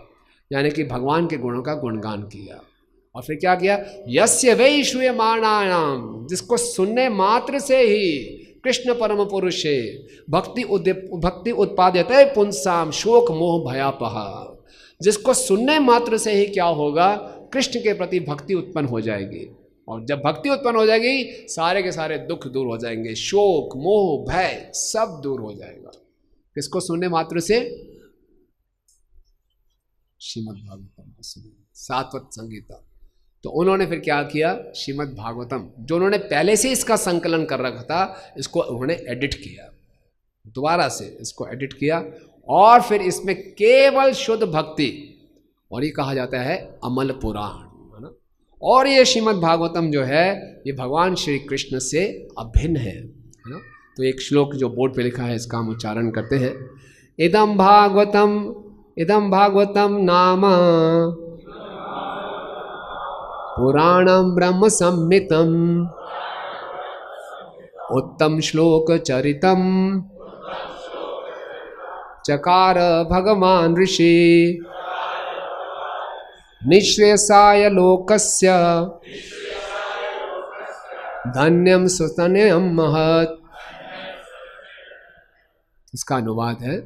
[SPEAKER 1] यानी कि भगवान के गुणों का गुणगान किया। और फिर क्या किया, यस्य वै श्रूयमाणानाम, जिसको सुनने मात्र से ही कृष्ण परम पुरुषे भक्ति उत्पाद्यते पुंसाम शोक मोह भयापहा, जिसको सुनने मात्र से ही क्या होगा, कृष्ण के प्रति भक्ति उत्पन्न हो जाएगी। और जब भक्ति उत्पन्न हो जाएगी सारे के सारे दुख दूर हो जाएंगे, शोक मोह भय सब दूर हो जाएगा। किसको सुनने मात्र से? श्रीमद् भागवतम सात्वत संहिता। तो उन्होंने फिर क्या किया, श्रीमद् भागवतम जो उन्होंने पहले से इसका संकलन कर रखा था, इसको उन्होंने एडिट किया, दोबारा से इसको एडिट किया, और फिर इसमें केवल शुद्ध भक्ति, और ये कहा जाता है अमल पुराण, है ना। और ये श्रीमद् भागवतम जो है ये भगवान श्री कृष्ण से अभिन्न है ना। तो एक श्लोक जो बोर्ड पे लिखा है इसका हम उच्चारण करते हैं। इदम भागवतम नाम पुराणम ब्रह्म संहितम उत्तम श्लोक चरितम चकार भगवान ऋषि निःश्रेयसाय लोकस्य धन्यम सुतन्यम महत्। इसका अनुवाद है,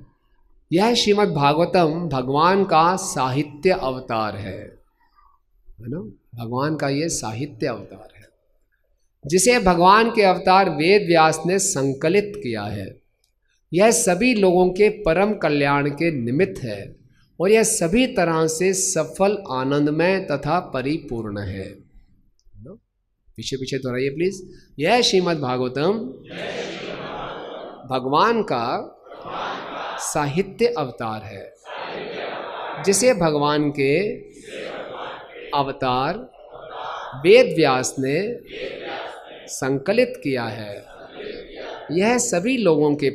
[SPEAKER 1] यह श्रीमद् भागवतम भगवान का साहित्य अवतार है ना। भगवान का ये साहित्य अवतार है जिसे भगवान के अवतार वेद व्यास ने संकलित किया है। यह सभी लोगों के परम कल्याण के निमित्त है और यह सभी तरह से सफल, आनंदमय तथा परिपूर्ण है। पीछे पीछे दोहराइए प्लीज। यह श्रीमद् भागवतम भगवान का साहित्य अवतार है, जिसे भगवान के अवतार वेद व्यास ने संकलित किया है। यह सभी लोगों के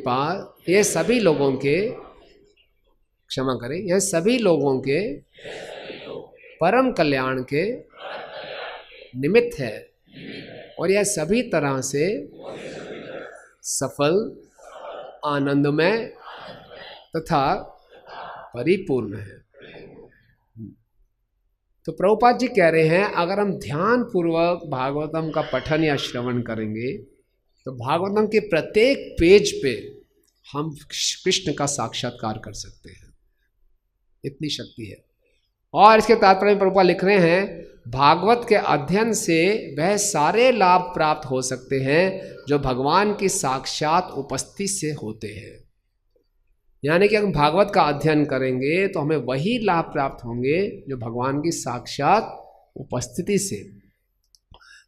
[SPEAKER 1] परम कल्याण के निमित्त है और यह सभी तरह से सफल, आनंदमय तथा परिपूर्ण है। तो प्रभुपाद जी कह रहे हैं, अगर हम ध्यान पूर्वक भागवतम का पठन या श्रवण करेंगे तो भागवतम के प्रत्येक पेज पे हम कृष्ण का साक्षात्कार कर सकते हैं, इतनी शक्ति है। और इसके तात्पर्य में प्रभुपाद लिख रहे हैं, भागवत के अध्ययन से वह सारे लाभ प्राप्त हो सकते हैं जो भगवान की साक्षात उपस्थिति से होते हैं। यानी कि हम भागवत का अध्ययन करेंगे तो हमें वही लाभ प्राप्त होंगे जो भगवान की साक्षात उपस्थिति से।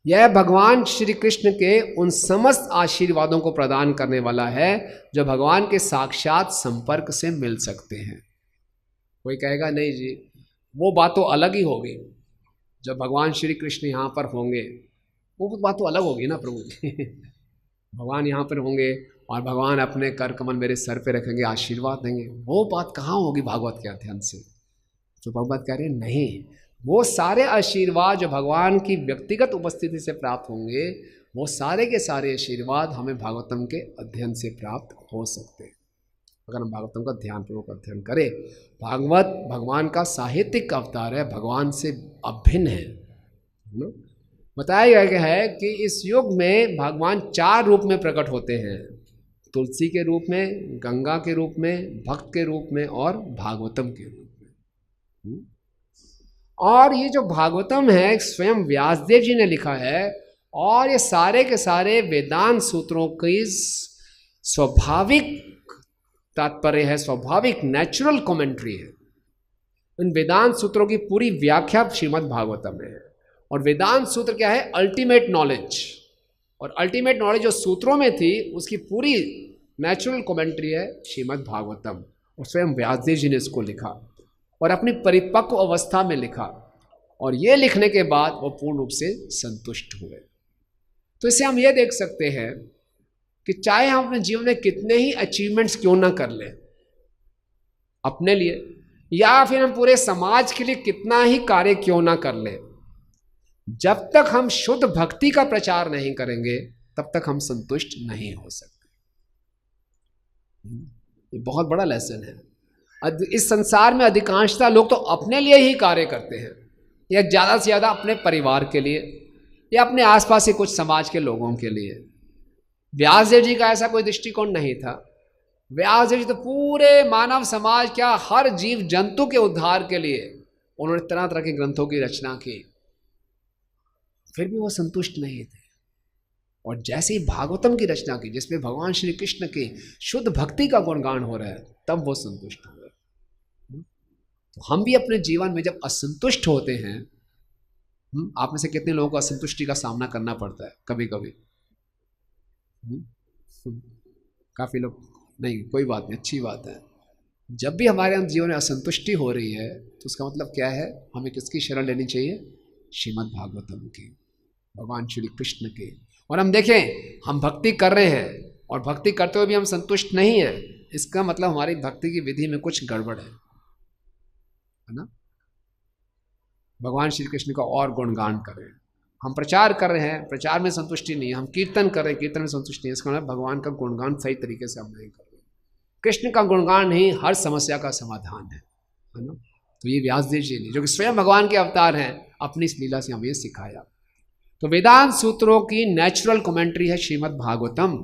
[SPEAKER 1] यह भगवान श्री कृष्ण के उन समस्त आशीर्वादों को प्रदान करने वाला है जो भगवान के साक्षात संपर्क से मिल सकते हैं। कोई कहेगा नहीं जी, वो बात तो अलग ही होगी, जब भगवान श्री कृष्ण यहाँ पर होंगे वो बात तो अलग होगी ना प्रभु जी। भगवान यहाँ पर होंगे और भगवान अपने कर कमल मेरे सर पे रखेंगे, आशीर्वाद देंगे, वो बात कहाँ होगी भागवत के अध्ययन से। तो भगवत कह रहे हैं नहीं, वो सारे आशीर्वाद जो भगवान की व्यक्तिगत उपस्थिति से प्राप्त होंगे, वो सारे के सारे आशीर्वाद हमें भागवतम के अध्ययन से प्राप्त हो सकते हैं अगर हम भागवतम का ध्यानपूर्वक अध्ययन करें। भागवत भगवान का साहित्यिक अवतार है, भगवान से अभिन्न है। बताया गया है कि इस युग में भगवान 4 रूप में प्रकट होते हैं, तुलसी के रूप में, गंगा के रूप में, भक्त के रूप में और भागवतम के रूप में। और ये जो भागवतम है स्वयं व्यासदेव जी ने लिखा है और ये सारे के सारे वेदांत सूत्रों की स्वाभाविक तात्पर्य है, स्वाभाविक नेचुरल कमेंट्री है। इन वेदांत सूत्रों की पूरी व्याख्या श्रीमद् भागवतम में है। और वेदांत सूत्र क्या है? Ultimate knowledge. और अल्टीमेट नॉलेज जो सूत्रों में थी उसकी पूरी नेचुरल कमेंट्री है श्रीमद् भागवतम। और स्वयं व्यासदेव जी ने इसको लिखा और अपनी परिपक्व अवस्था में लिखा, और ये लिखने के बाद वो पूर्ण रूप से संतुष्ट हुए। तो इससे हम ये देख सकते हैं कि चाहे हम अपने जीवन में कितने ही अचीवमेंट्स क्यों ना कर लें अपने लिए, या फिर हम पूरे समाज के लिए कितना ही कार्य क्यों ना कर लें, जब तक हम शुद्ध भक्ति का प्रचार नहीं करेंगे तब तक हम संतुष्ट नहीं हो सकते। ये बहुत बड़ा लेसन है। इस संसार में अधिकांशतः लोग तो अपने लिए ही कार्य करते हैं, या ज़्यादा से ज़्यादा अपने परिवार के लिए या अपने आसपास के कुछ समाज के लोगों के लिए। व्यासदेव जी का ऐसा कोई दृष्टिकोण नहीं था। व्यासदेव जी तो पूरे मानव समाज, क्या हर जीव जंतु के उद्धार के लिए उन्होंने तरह तरह के ग्रंथों की रचना की, फिर भी वो संतुष्ट नहीं थे। और जैसे ही भागवतम की रचना की जिसमें भगवान श्री कृष्ण की शुद्ध भक्ति का गुणगान हो रहा है, तब वो संतुष्ट हुए। तो हम भी अपने जीवन में जब असंतुष्ट होते हैं, आप में से कितने लोगों को असंतुष्टि का सामना करना पड़ता है कभी कभी? काफी लोग नहीं, कोई बात नहीं, अच्छी बात है। जब भी हमारे जीवन में असंतुष्टि हो रही है तो उसका मतलब क्या है? हमें किसकी शरण लेनी चाहिए? श्रीमद् भागवतम की, भगवान श्री कृष्ण की। और हम देखें, हम भक्ति कर रहे हैं और भक्ति करते हुए भी हम संतुष्ट नहीं हैं, इसका मतलब हमारी भक्ति की विधि में कुछ गड़बड़ है ना। भगवान श्री कृष्ण का और गुणगान करें। हम प्रचार कर रहे हैं, प्रचार में संतुष्टि नहीं है। हम कीर्तन कर रहे हैं, कीर्तन में संतुष्टि नहीं है। इसका मतलब भगवान का गुणगान सही तरीके से हम नहीं कर रहे। कृष्ण का गुणगान ही हर समस्या का समाधान है ना। तो ये व्यासदेव जी ने, जो कि स्वयं भगवान के अवतार हैं, अपनी इस लीला से हमें सिखाया। तो वेदांत सूत्रों की नेचुरल कमेंट्री है श्रीमद् भागवतम।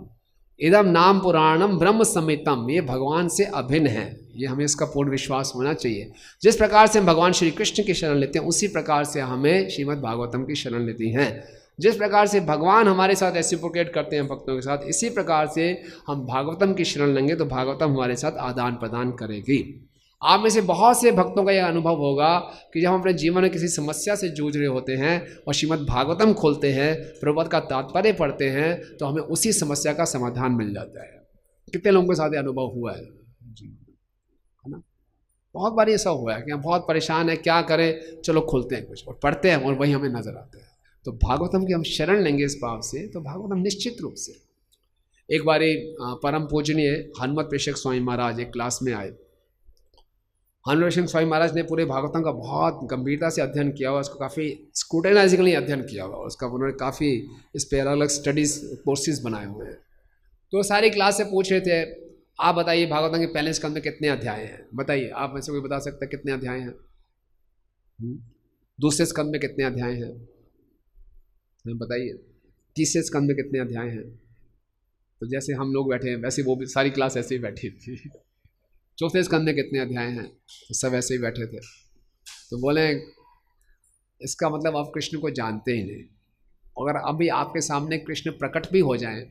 [SPEAKER 1] इदम नाम पुराणम ब्रह्म संहितम, ये भगवान से अभिन्न है। ये हमें इसका पूर्ण विश्वास होना चाहिए। जिस प्रकार से हम भगवान श्री कृष्ण की शरण लेते हैं, उसी प्रकार से हमें श्रीमद् भागवतम की शरण लेती हैं। जिस प्रकार से भगवान हमारे साथ रेसिप्रोकेट करते हैं भक्तों के साथ, इसी प्रकार से हम भागवतम की शरण लेंगे तो भागवतम हमारे साथ आदान प्रदान करेगी। आप में से बहुत से भक्तों का यह अनुभव होगा कि जब हम अपने जीवन में किसी समस्या से जूझ रहे होते हैं और श्रीमद् भागवतम खोलते हैं, प्रभुपद का तात्पर्य पढ़ते हैं, तो हमें उसी समस्या का समाधान मिल जाता है। कितने लोगों के साथ ये अनुभव हुआ है जी, है ना? बहुत बार ऐसा हुआ है कि हम बहुत परेशान हैं, क्या करें, चलो खोलते हैं कुछ और पढ़ते हैं और वही हमें नजर आता है। तो भागवतम की हम शरण लेंगे इस भाव से, तो भागवतम निश्चित रूप से। एक बारी परम पूजनीय हनुमत प्रेषक स्वामी महाराज एक क्लास में आए। हनुमत प्रेषक स्वामी महाराज ने पूरे भागवतम का बहुत गंभीरता से अध्ययन किया हुआ, उसको काफ़ी स्क्रूटनाइजिकली अध्ययन किया हुआ, उसका उन्होंने काफ़ी इस पर अलग अलग स्टडीज़ कोर्सेज बनाए हुए हैं। तो सारी क्लास से पूछ रहे थे, आप बताइए भागवतम के पहले स्कंद में कितने अध्याय हैं, बताइए, आप में से कोई बता सकता है कितने अध्याय हैं? दूसरे स्कंद में कितने अध्याय हैं, बताइए। तीसरे स्कंद में कितने अध्याय हैं? तो जैसे हम लोग बैठे हैं वैसे वो भी सारी क्लास ऐसे ही बैठी थी। चौथे स्कंद में कितने अध्याय हैं? तो सब ऐसे ही बैठे थे। तो बोले इसका मतलब आप कृष्ण को जानते ही नहीं। अगर अभी आपके सामने कृष्ण प्रकट भी हो जाएं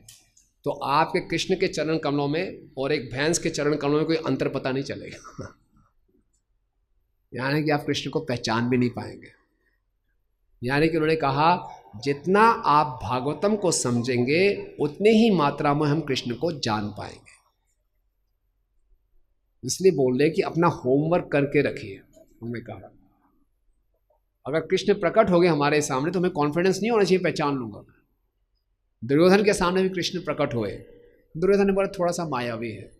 [SPEAKER 1] तो आपके कृष्ण के चरण कमलों में और एक भैंस के चरण कमलों में कोई अंतर पता नहीं चलेगा। यानी कि आप कृष्ण को पहचान भी नहीं पाएंगे। यानी कि उन्होंने कहा जितना आप भागवतम को समझेंगे उतनी ही मात्रा में हम कृष्ण को जान पाएंगे। इसलिए बोल रहे कि अपना होमवर्क करके रखिए। उन्होंने कहा अगर कृष्ण प्रकट हो गए हमारे सामने तो हमें कॉन्फिडेंस नहीं होना चाहिए पहचान लूंगा। दुर्योधन के सामने भी कृष्ण प्रकट हुए, दुर्योधन ने बोला थोड़ा सा मायावी है,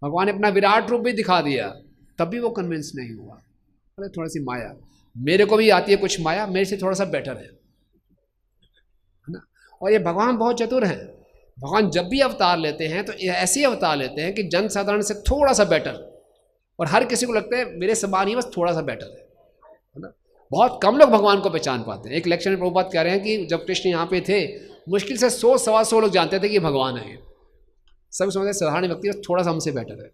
[SPEAKER 1] भगवान ने अपना विराट रूप भी दिखा दिया, तब भी वो कन्विंस नहीं हुआ। अरे थोड़ा सी माया, मेरे को भी आती है कुछ माया, मेरे से थोड़ा सा बेटर है ना। और ये भगवान बहुत चतुर हैं। भगवान जब भी अवतार लेते हैं तो ऐसे अवतार लेते हैं कि जन साधारण से थोड़ा सा बेटर, और हर किसी को लगता है मेरे समान ही बस थोड़ा सा बेटर है ना। बहुत कम लोग भगवान को पहचान पाते हैं। एक लेक्चर में प्रभुपाद कह रहे हैं कि जब कृष्ण यहाँ पे थे मुश्किल से 100-125 लोग जानते थे कि भगवान है। सब समझते साधारण व्यक्ति थोड़ा सा हमसे बेटर है।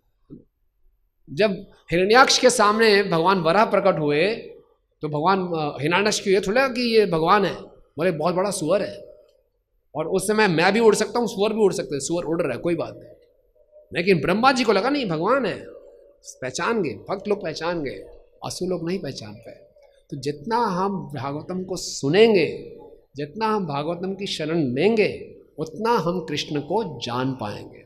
[SPEAKER 1] जब हिरण्याक्ष के सामने भगवान वराह प्रकट हुए तो भगवान हिरण्याक्ष को ये थोड़ा कि ये भगवान है, बोले बहुत बड़ा सुअर है, और उस समय मैं भी उड़ सकता हूँ, सुअर भी उड़ सकते हैं, सुअर उड़ रहा है कोई बात नहीं। लेकिन ब्रह्मा जी को लगा नहीं भगवान है, पहचान गए, भक्त लोग पहचान गए, असुर लोग नहीं पहचान पाए। तो जितना हम भागवतम को सुनेंगे, जितना हम भागवतम की शरण लेंगे, उतना हम कृष्ण को जान पाएंगे।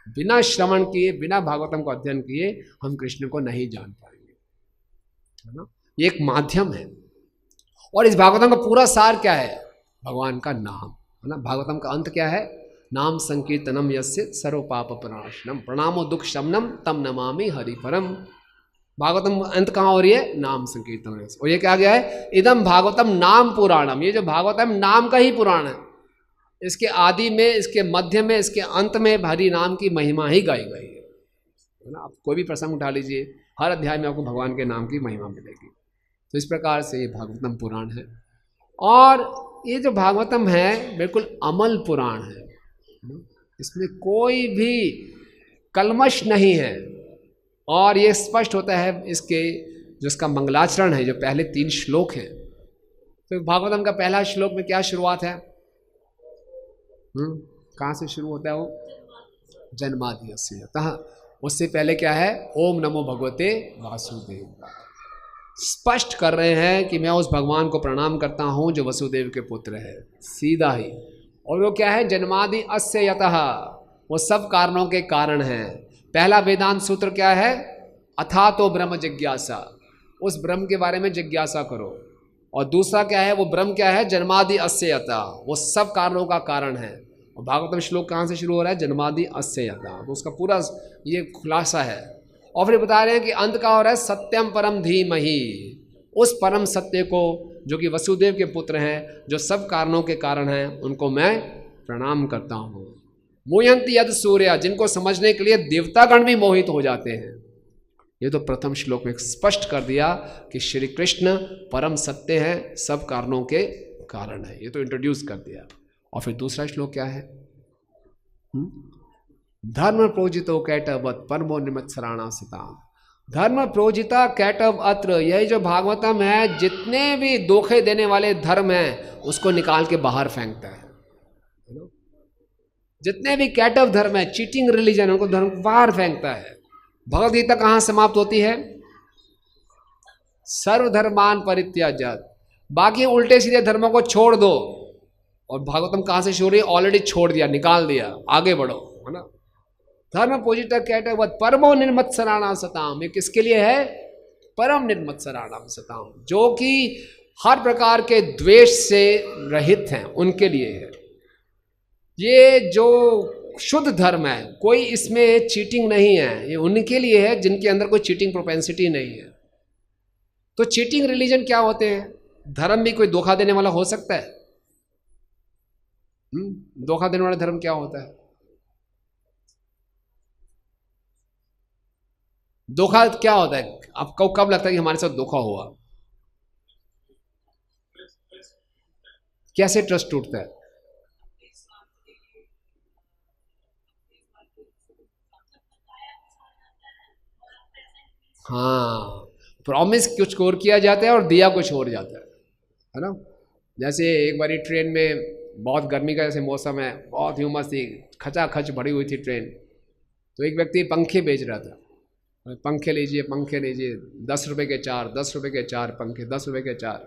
[SPEAKER 1] बिना श्रवण किए, बिना भागवतम को अध्ययन किए हम कृष्ण को नहीं जान पाएंगे, है ना। ये एक माध्यम है। और इस भागवतम का पूरा सार क्या है? भगवान का नाम, है ना। भागवतम का अंत क्या है? नाम संकीर्तनम यस्य सर्व पाप प्रणाशनम प्रणामो दुख शमनम तम नमामि हरि परम। भागवतम अंत कहाँ हो रही है? नाम संकीर्तन। और ये क्या गया है? इदम भागवतम नाम पुराणम। ये जो भागवतम नाम का ही पुराण है, इसके आदि में, इसके मध्य में, इसके अंत में हरि नाम की महिमा ही गाई गई है ना। आप कोई भी प्रसंग उठा लीजिए, हर अध्याय में आपको भगवान के नाम की महिमा मिलेगी। तो इस प्रकार से ये भागवतम पुराण है। और ये जो भागवतम है बिल्कुल अमल पुराण है, इसमें कोई भी कलमश नहीं है। और ये स्पष्ट होता है इसके जो इसका मंगलाचरण है, जो पहले 3 श्लोक हैं। तो भागवतम का पहला श्लोक में क्या शुरुआत है? कहाँ से शुरू होता है वो? जन्माद्यस्य यतः। उससे पहले क्या है? ओम नमो भगवते वासुदेव। स्पष्ट कर रहे हैं कि मैं उस भगवान को प्रणाम करता हूँ जो वसुदेव के पुत्र है, सीधा ही। और वो क्या है? जन्मादि अस्य यतः, वो सब कारणों के कारण है। पहला वेदांत सूत्र क्या है? अथा तो ब्रह्म जिज्ञासा, उस ब्रह्म के बारे में जिज्ञासा करो। और दूसरा क्या है? वो ब्रह्म क्या है? जन्मादि अस्य यतः, वो सब कारणों का कारण है। और भागवतम श्लोक कहाँ से शुरू हो रहा है? जन्मादि अस्य यतः। तो उसका पूरा ये खुलासा है। और फिर बता रहे हैं कि अंत का हो रहा है सत्यम परम धीमहि, उस परम सत्य को जो कि वसुदेव के पुत्र हैं, जो सब कारणों के कारण हैं, उनको मैं प्रणाम करता हूँ। मोहयंती यद सूर्य, जिनको समझने के लिए देवतागण भी मोहित हो जाते हैं। ये तो प्रथम श्लोक में स्पष्ट कर दिया कि श्री कृष्ण परम सत्य है, सब कारणों के कारण है। ये तो इंट्रोड्यूस कर दिया। और फिर दूसरा श्लोक क्या है? धर्म प्रोजितो कैटवत परमो निमत्सराणा सिताम। धर्म प्रोजिता कैटव अत्र, यही जो भागवतम है जितने भी धोखे देने वाले धर्म हैं उसको निकाल के बाहर फेंकता है। जितने भी कैटव धर्म है, चीटिंग रिलीजन, उनको धर्म बाहर फेंकता है। भगवद गीता कहाँ समाप्त होती है? सर्वधर्मान परित्याज्यात्, बाकी उल्टे सीधे धर्मों को छोड़ दो। और भागवतम कहाँ से शुरू हुई? ऑलरेडी छोड़ दिया, निकाल दिया, आगे बढ़ो, है ना। धर्म पूजिता कैटव परमो निर्मत्सराणाम सताम, ये किसके लिए है? परम निर्मत्सराणाम सताम, जो कि हर प्रकार के द्वेष से रहित हैं, उनके लिए है। ये जो शुद्ध धर्म है, कोई इसमें चीटिंग नहीं है, ये उनके लिए है जिनके अंदर कोई चीटिंग प्रोपेंसिटी नहीं है। तो चीटिंग रिलीजन क्या होते हैं? धर्म भी कोई धोखा देने वाला हो सकता है? धोखा देने वाला धर्म क्या होता है? धोखा क्या होता है? आपको कब लगता है कि हमारे साथ धोखा हुआ? कैसे ट्रस्ट टूटता है? हाँ, प्रॉमिस कुछ और किया जाता है और दिया कुछ और जाता है ना। जैसे एक बारी ट्रेन में, बहुत गर्मी का जैसे मौसम है, बहुत ह्यूमस थी, खचाखच भरी हुई थी ट्रेन, तो एक व्यक्ति पंखे बेच रहा था। पंखे लीजिए, पंखे लीजिए, 10 रुपये के 4, 10 रुपये के 4 पंखे, 10 रुपये के 4।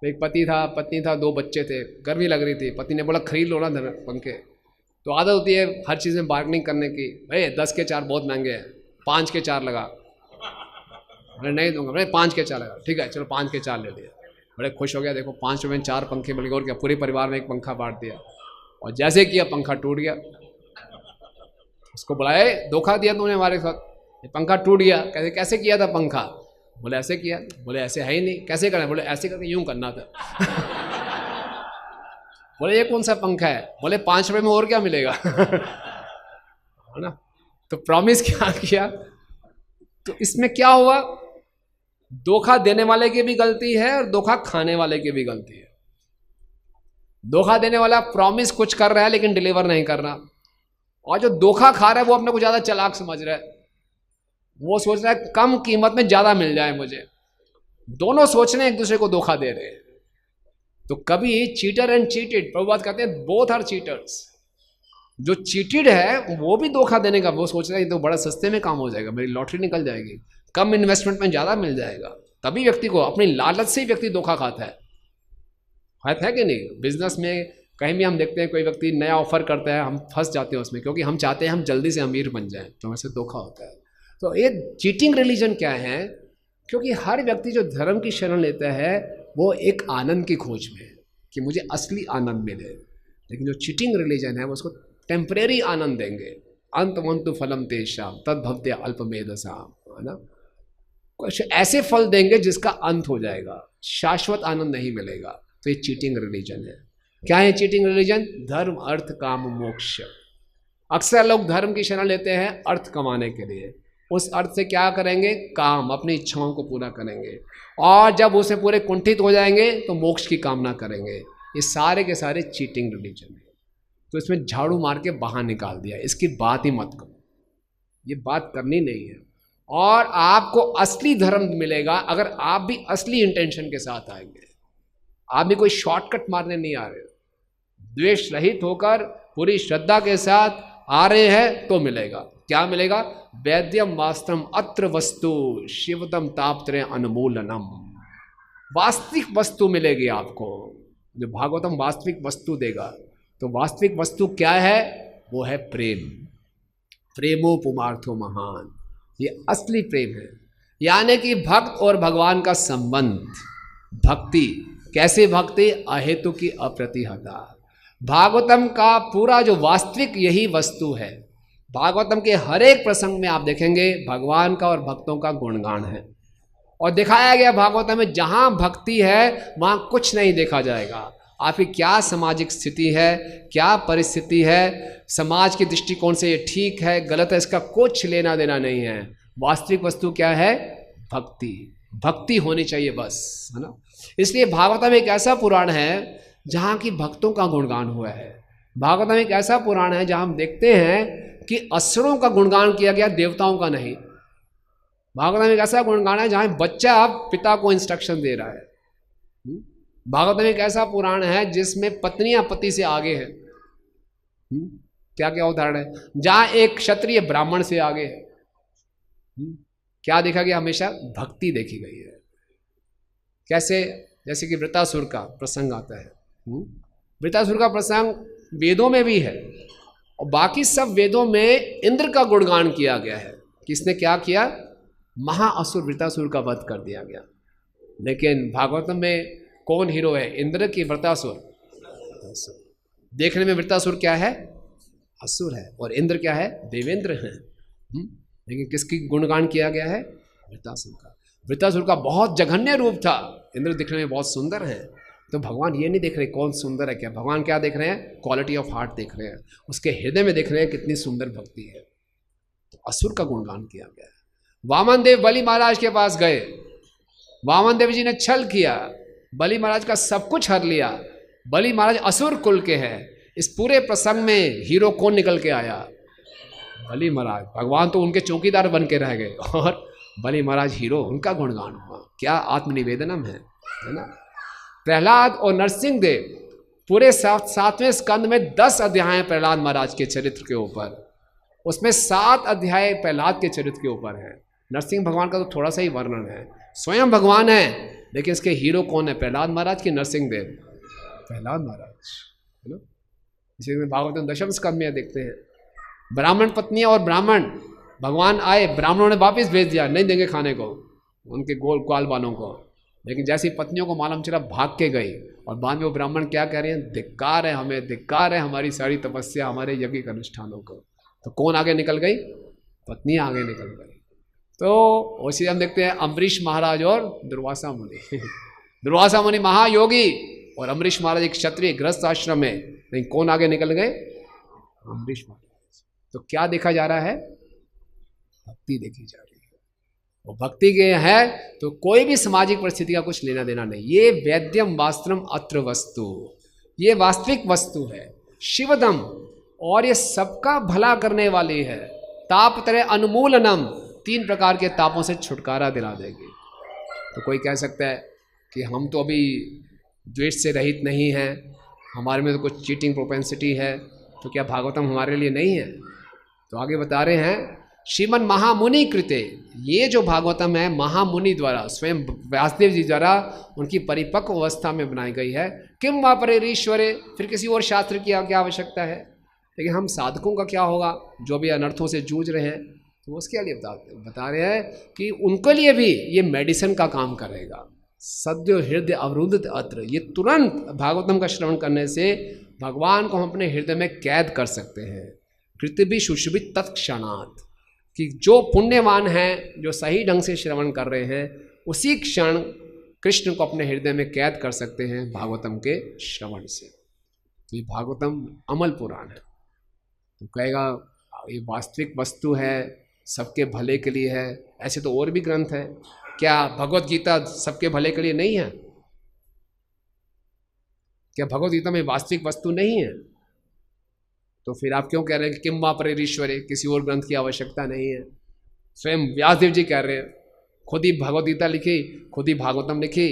[SPEAKER 1] तो एक पति था, पत्नी था, 2 बच्चे थे, गर्मी लग रही थी। पति ने बोला खरीद लो ना पंखे। तो आदत होती है हर चीज़ में बार्गेनिंग करने की, भाई 10 के 4 बहुत महंगे हैं, 5 के 4 लगा। अरे नहीं दूंगा, भाई 5 के 4 लगा, ठीक है चलो 5 के 4 ले लिया। बड़े खुश हो गया, देखो 5 रुपये में 4 पंखे मिल गए, और क्या, पूरे परिवार में एक पंखा बांट दिया। और जैसे किया पंखा टूट गया। उसको बुलाए, धोखा दिया तुमने हमारे साथ, ये पंखा टूट गया। कैसे कैसे किया था पंखा? बोले ऐसे किया। बोले ऐसे है ही नहीं, कैसे करना? बोले ऐसे करके यूं करना था। बोले ये कौन सा पंखा है? बोले 5 रुपये में और क्या मिलेगा। है ना। तो प्रॉमिस क्या किया? तो इसमें क्या हुआ? धोखा देने वाले की भी गलती है और धोखा खाने वाले की भी गलती है। धोखा देने वाला प्रॉमिस कुछ कर रहा है लेकिन डिलीवर नहीं कर रहा, और जो धोखा खा रहा है वो अपने को ज्यादा चालाक समझ रहा है। वो सोच रहा है कम कीमत में ज्यादा मिल जाए मुझे। दोनों सोच रहे हैं एक दूसरे को धोखा दे रहे हैं। तो कभी चीटर एंड चीटेड, प्रभुपाद कहते हैं बोथ आर चीटर्स। जो चीटेड है वो भी धोखा देने का, वो सोच रहा है तो बड़ा सस्ते में काम हो जाएगा, मेरी लॉटरी निकल जाएगी, कम इन्वेस्टमेंट में ज़्यादा मिल जाएगा। तभी व्यक्ति को अपनी लालच से ही व्यक्ति धोखा खाता है कि नहीं? बिजनेस में कहीं भी हम देखते हैं कोई व्यक्ति नया ऑफर करता है, हम फंस जाते हैं उसमें, क्योंकि हम चाहते हैं हम जल्दी से अमीर बन जाएं, तो वैसे धोखा होता है। तो ये चीटिंग रिलीजन क्या है? क्योंकि हर व्यक्ति जो धर्म की शरण लेता है वो एक आनंद की खोज में है कि मुझे असली आनंद मिले, लेकिन जो चीटिंग रिलीजन है वो उसको टेम्परेरी आनंद देंगे। अंतवंतु फलम तेषाम तद्भवते अल्पमेधसाम, है ना। कुछ ऐसे फल देंगे जिसका अंत हो जाएगा, शाश्वत आनंद नहीं मिलेगा। तो ये चीटिंग रिलीजन है। क्या है चीटिंग रिलीजन? धर्म अर्थ काम मोक्ष। अक्सर लोग धर्म की शरण लेते हैं अर्थ कमाने के लिए, उस अर्थ से क्या करेंगे? काम, अपनी इच्छाओं को पूरा करेंगे, और जब उसे पूरे कुंठित हो जाएंगे तो मोक्ष की कामना करेंगे। ये सारे के सारे चीटिंग रिलीजन है। तो इसमें झाड़ू मार के बाहर निकाल दिया, इसकी बात ही मत करो, ये बात करनी नहीं है। और आपको असली धर्म मिलेगा अगर आप भी असली इंटेंशन के साथ आएंगे। आप भी कोई शॉर्टकट मारने नहीं आ रहे हो, द्वेष रहित होकर पूरी श्रद्धा के साथ आ रहे हैं तो मिलेगा। क्या मिलेगा? वैद्यम वास्तवम अत्र वस्तु शिवतम तापत्रय अनुमूलनम। वास्तविक वस्तु मिलेगी आपको, जो भागवतम वास्तविक वस्तु देगा। तो वास्तविक वस्तु क्या है? वो है प्रेम। प्रेमो पुमार्थो महान, ये असली प्रेम है। यानी कि भक्त और भगवान का संबंध, भक्ति। कैसे भक्ति? अहेतु की अप्रतिहता। भागवतम का पूरा जो वास्तविक यही वस्तु है। भागवतम के हर एक प्रसंग में आप देखेंगे भगवान का और भक्तों का गुणगान है, और दिखाया गया भागवतम में जहाँ भक्ति है वहाँ कुछ नहीं देखा जाएगा। आपकी क्या सामाजिक स्थिति है, क्या परिस्थिति है, समाज के दृष्टिकोण से ये ठीक है गलत है, इसका कुछ लेना देना नहीं है। वास्तविक वस्तु क्या है? भक्ति। भक्ति होनी चाहिए बस, है ना। इसलिए भागवतम एक ऐसा पुराण है जहाँ की भक्तों का गुणगान हुआ है। भागवतम एक ऐसा पुराण है जहाँ हम देखते हैं कि असुरों का गुणगान किया गया, देवताओं का नहीं। भागवतम एक ऐसा गुणगान है जहाँ बच्चा पिता को इंस्ट्रक्शन दे रहा है। भागवतम एक ऐसा पुराण है जिसमें पत्नियां पति से आगे हैं। क्या क्या उदाहरण है, जहाँ एक क्षत्रिय ब्राह्मण से आगे है। क्या देखा गया, हमेशा भक्ति देखी गई है। कैसे, जैसे कि वृतासुर का प्रसंग आता है। वृतासुर का प्रसंग वेदों में भी है और बाकी सब वेदों में इंद्र का गुणगान किया गया है। किसने क्या किया, महाअसुर वृतासुर का वध कर दिया गया। लेकिन भागवतम में कौन हीरो है, इंद्र की वृतासुर? देखने में वृतासुर क्या है, असुर है, और इंद्र क्या है, देवेंद्र है। लेकिन किसकी गुणगान किया गया है, वृतासुर का। वृतासुर का बहुत जघन्य रूप था, इंद्र दिखने में बहुत सुंदर है। तो भगवान ये नहीं देख रहे कौन सुंदर है क्या, भगवान क्या देख रहे हैं, क्वालिटी ऑफ हार्ट देख रहे हैं, उसके हृदय में देख रहे हैं कितनी सुंदर भक्ति है। तो असुर का गुणगान किया गया है। वामन देव बलि महाराज के पास गए, वामन देव जी ने छल किया, बलि महाराज का सब कुछ हर लिया। बलि महाराज असुर कुल के हैं। इस पूरे प्रसंग में हीरो कौन निकल के आया, बलि महाराज। भगवान तो उनके चौकीदार बन के रह गए और बलि महाराज हीरो, उनका गुणगान हुआ। क्या आत्मनिवेदनम है ना। प्रहलाद और नरसिंह देव, पूरे 7वें स्कंद में 10 अध्याय प्रहलाद महाराज के चरित्र के ऊपर, उसमें 7 अध्याय प्रहलाद के चरित्र के ऊपर है। नरसिंह भगवान का तो थोड़ा सा ही वर्णन है, स्वयं भगवान है, लेकिन इसके हीरो कौन है, प्रहलाद महाराज की नरसिंह देव, प्रहलाद महाराज, है ना। इसी में भागवतम दशम स्कंद में देखते हैं, ब्राह्मण पत्नियां और ब्राह्मण, भगवान आए, ब्राह्मणों ने वापस भेज दिया, नहीं देंगे खाने को उनके गोल ग्वाल वालों को। लेकिन जैसी पत्नियों को मालूम चला, भाग के गई, और बाद में वो ब्राह्मण क्या कह रहे हैं, धिक्कार है हमें, धिक्कार है हमारी सारी तपस्या, हमारे यज्ञिक अनुष्ठानों को। तो कौन आगे निकल गई, पत्नी आगे निकल गई। तो उसी हम देखते हैं अम्बरीश महाराज और दुर्वासा मुनि दुर्वासा मुनि महायोगी और अम्बरीश महाराज एक क्षत्रिय गृहस्थ आश्रम में, नहीं कौन आगे निकल गए, अम्बरीश महाराज। तो क्या देखा जा रहा है, भक्ति देखी जा रही है। वो भक्ति के है तो कोई भी सामाजिक परिस्थिति का कुछ लेना देना नहीं। ये वैद्यम वास्त्रम अत्र वस्तु, ये वास्तविक वस्तु है, शिवदम, और ये सबका भला करने वाली है। तापत्रय अनुमूलनम, 3 प्रकार के तापों से छुटकारा दिला देगी। तो कोई कह सकता है कि हम तो अभी द्वेष से रहित नहीं हैं, हमारे में तो कुछ चीटिंग प्रोपेंसिटी है, तो क्या भागवतम हमारे लिए नहीं है? तो आगे बता रहे हैं, श्रीमन महामुनि कृते, ये जो भागवतम है महामुनि द्वारा, स्वयं व्यासदेव जी द्वारा उनकी परिपक्व अवस्था में बनाई गई है। किम वा परेरीश्वरे, फिर किसी और शास्त्र की क्या आवश्यकता है। लेकिन हम साधकों का क्या होगा, जो भी अनर्थों से जूझ रहे हैं, तो उसके लिए बता रहे हैं कि उनके लिए भी ये मेडिसिन का काम करेगा। सद्यो हृदय अवरुद्ध अत्र, ये तुरंत भागवतम का श्रवण करने से भगवान को हम अपने हृदय में कैद कर सकते हैं। कृतिभी सुशुभित तत्क्षणात्, कि जो पुण्यवान हैं, जो सही ढंग से श्रवण कर रहे हैं, उसी क्षण कृष्ण को अपने हृदय में कैद कर सकते हैं भागवतम के श्रवण से। तो ये भागवतम अमल पुराण है। तो कहेगा ये वास्तविक वस्तु है, सबके भले के लिए है। ऐसे तो और भी ग्रंथ है, क्या भगवत गीता सबके भले के लिए नहीं है? क्या भगवत गीता में वास्तविक वस्तु नहीं है? तो फिर आप क्यों कह रहे हैं कि किम वा परेरीश्वरे, किसी और ग्रंथ की आवश्यकता नहीं है? स्वयं व्यासदेव जी कह रहे हैं, खुद ही भगवत गीता लिखी, खुद ही भागवतम लिखी,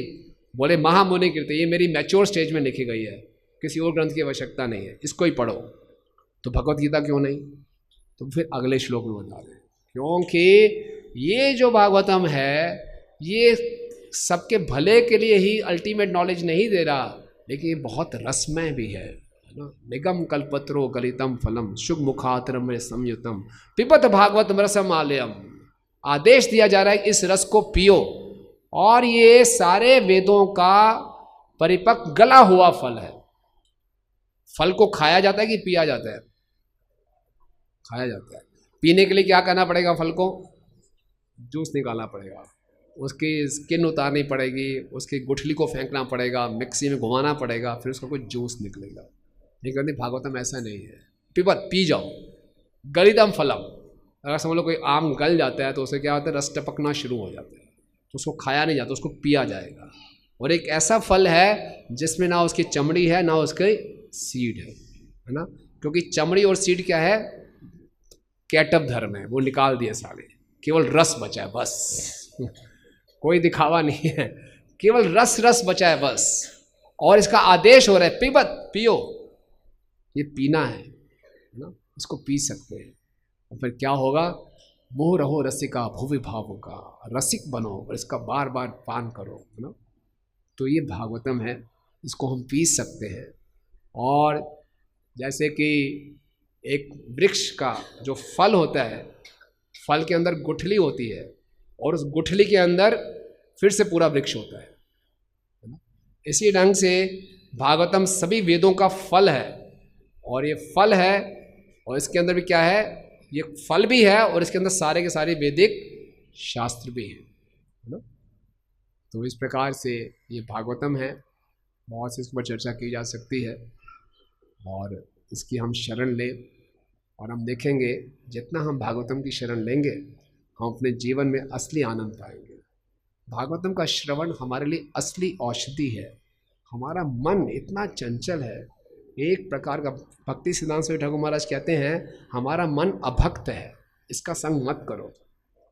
[SPEAKER 1] बोले महामुनि कृते, ये मेरी मैच्योर स्टेज में लिखी गई है, किसी और ग्रंथ की आवश्यकता नहीं है, इसको ही पढ़ो। तो भगवत गीता क्यों नहीं? तो फिर अगले श्लोक में बता रहे हैं, क्योंकि ये जो भागवतम है ये सबके भले के लिए ही अल्टीमेट नॉलेज नहीं दे रहा, लेकिन ये बहुत रसमय भी है ना। निगम कल्पत्रो गलितम फलम शुभ मुखातरम संयुतम पिबत भागवत रसमालयम, आदेश दिया जा रहा है इस रस को पियो। और ये सारे वेदों का परिपक्व गला हुआ फल है। फल को खाया जाता है कि पिया जाता है? खाया जाता है। पीने के लिए क्या करना पड़ेगा? फल को जूस निकालना पड़ेगा, उसकी स्किन उतारनी पड़ेगी, उसकी गुठली को फेंकना पड़ेगा, मिक्सी में घुमाना पड़ेगा, फिर उसका कुछ जूस निकलेगा। नहीं कहते भागवतम ऐसा नहीं है, पिबत पी जाओ। गलितम फलम, अगर समझ लो कोई आम गल जाता है तो उसे क्या होता है, रस टपकना शुरू हो जाता है, तो उसको खाया नहीं जाता, उसको पिया जाएगा। और एक ऐसा फल है जिसमें ना उसकी चमड़ी है ना उसके सीड है ना, क्योंकि चमड़ी और सीड क्या है, कैटअप धर्म है, वो निकाल दिए सारे। केवल रस बचा है बस। कोई दिखावा नहीं है, केवल रस रस बचा है बस। और इसका आदेश हो रहा है पिबत, पियो, ये पीना है ना, इसको पी सकते हैं। और फिर क्या होगा, मोह रहो रसिका भुवि भावों का, रसिक बनो और इसका बार बार पान करो, है ना। तो ये भागवतम है, इसको हम पी सकते हैं। और जैसे कि एक वृक्ष का जो फल होता है, फल के अंदर गुठली होती है और उस गुठली के अंदर फिर से पूरा वृक्ष होता है ना। इसी ढंग से भागवतम सभी वेदों का फल है, और ये फल है और इसके अंदर भी क्या है, ये फल भी है और इसके अंदर सारे के सारे वैदिक शास्त्र भी हैं, है ना। तो इस प्रकार से ये भागवतम है, बहुत सी इसके ऊपर चर्चा की जा सकती है और इसकी हम शरण लें। और हम देखेंगे जितना हम भागवतम की शरण लेंगे, हम अपने जीवन में असली आनंद पाएंगे। भागवतम का श्रवण हमारे लिए असली औषधि है। हमारा मन इतना चंचल है, एक प्रकार का, भक्ति सिद्धांत स्वामी ठाकुर महाराज कहते हैं हमारा मन अभक्त है, इसका संग मत करो।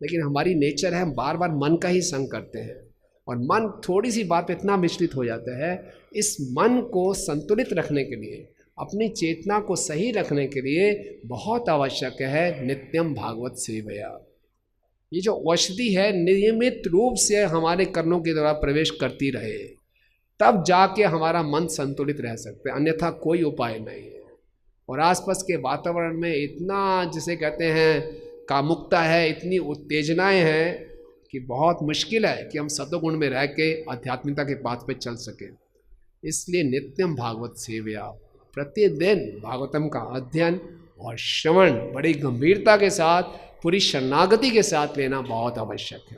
[SPEAKER 1] लेकिन हमारी नेचर है, हम बार बार मन का ही संग करते हैं और मन थोड़ी सी बात पे इतना विचलित हो जाता है। इस मन को संतुलित रखने के लिए, अपनी चेतना को सही रखने के लिए बहुत आवश्यक है नित्यम भागवत सेवया। ये जो औषधि है नियमित रूप से हमारे कर्णों के द्वारा प्रवेश करती रहे, तब जाके हमारा मन संतुलित रह सकता है, अन्यथा कोई उपाय नहीं है। और आसपास के वातावरण में इतना, जिसे कहते हैं कामुकता है, इतनी उत्तेजनाएं हैं कि बहुत मुश्किल है कि हम सतोगुण में रह के आध्यात्मिकता के पाथ पे चल सकें। इसलिए नित्यम भागवत सेवया, प्रतिदिन भागवतम का अध्ययन और श्रवण बड़ी गंभीरता के साथ, पूरी शरणागति के साथ लेना बहुत आवश्यक है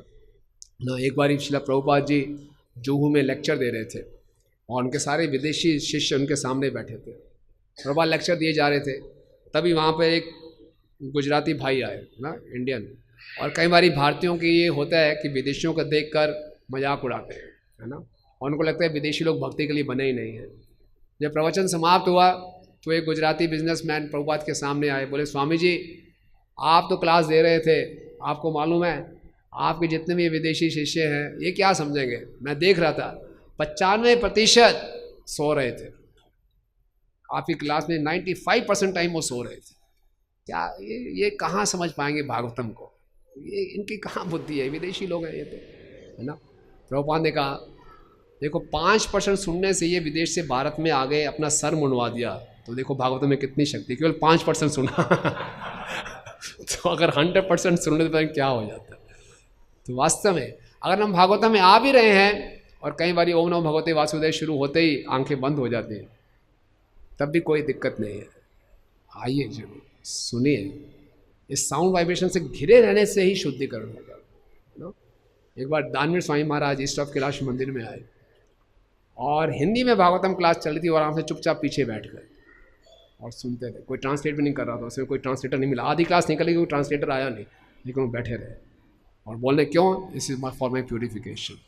[SPEAKER 1] ना। एक बार श्रील प्रभुपाद जी जुहू में लेक्चर दे रहे थे और उनके सारे विदेशी शिष्य उनके सामने बैठे थे। प्रभुपाद लेक्चर दिए जा रहे थे, तभी वहाँ पर एक गुजराती भाई आए ना, इंडियन। और कई बार भारतीयों की ये होता है कि विदेशियों को देखकर मजाक उड़ाते हैं, है ना, और उनको लगता है विदेशी लोग भक्ति के लिए बने ही नहीं हैं। जब प्रवचन समाप्त हुआ तो एक गुजराती बिजनेसमैन प्रभुपाद के सामने आए, बोले स्वामी जी आप तो क्लास दे रहे थे, आपको मालूम है आपके जितने भी विदेशी शिष्य हैं ये क्या समझेंगे। मैं देख रहा था 95% सो रहे थे, आपकी क्लास में 95% टाइम वो सो रहे थे। क्या ये कहाँ समझ पाएंगे भागवतम को, ये इनकी कहाँ बुद्धि है, विदेशी लोग हैं ये तो, है ना। प्रभुपाद ने कहा देखो 5% सुनने से ये विदेश से भारत में आ गए, अपना सर मुंडवा दिया, तो देखो भागवतम में कितनी शक्ति, केवल 5% सुना तो अगर 100% सुन ले तो क्या हो जाता है। तो वास्तव में अगर हम भागवतम में आ भी रहे हैं और कई बार ओम नमो भगवते वासुदेव शुरू होते ही आंखें बंद हो जाती हैं, तब भी कोई दिक्कत नहीं है, आइए जरूर सुनिए। इस साउंड वाइब्रेशन से घिरे रहने से ही शुद्धिकरण होगा। एक बार दानवीर स्वामी महाराज ईस्ट ऑफ कैलाश मंदिर में आए और हिंदी में भागवतम क्लास चल रही थी और आराम से चुपचाप पीछे बैठ गए और सुनते थे। कोई ट्रांसलेट भी नहीं कर रहा था, उसमें कोई ट्रांसलेटर नहीं मिला, आधी क्लास निकली कोई ट्रांसलेटर आया नहीं, लेकिन वो बैठे रहे और बोलने क्यों, this is for my purification.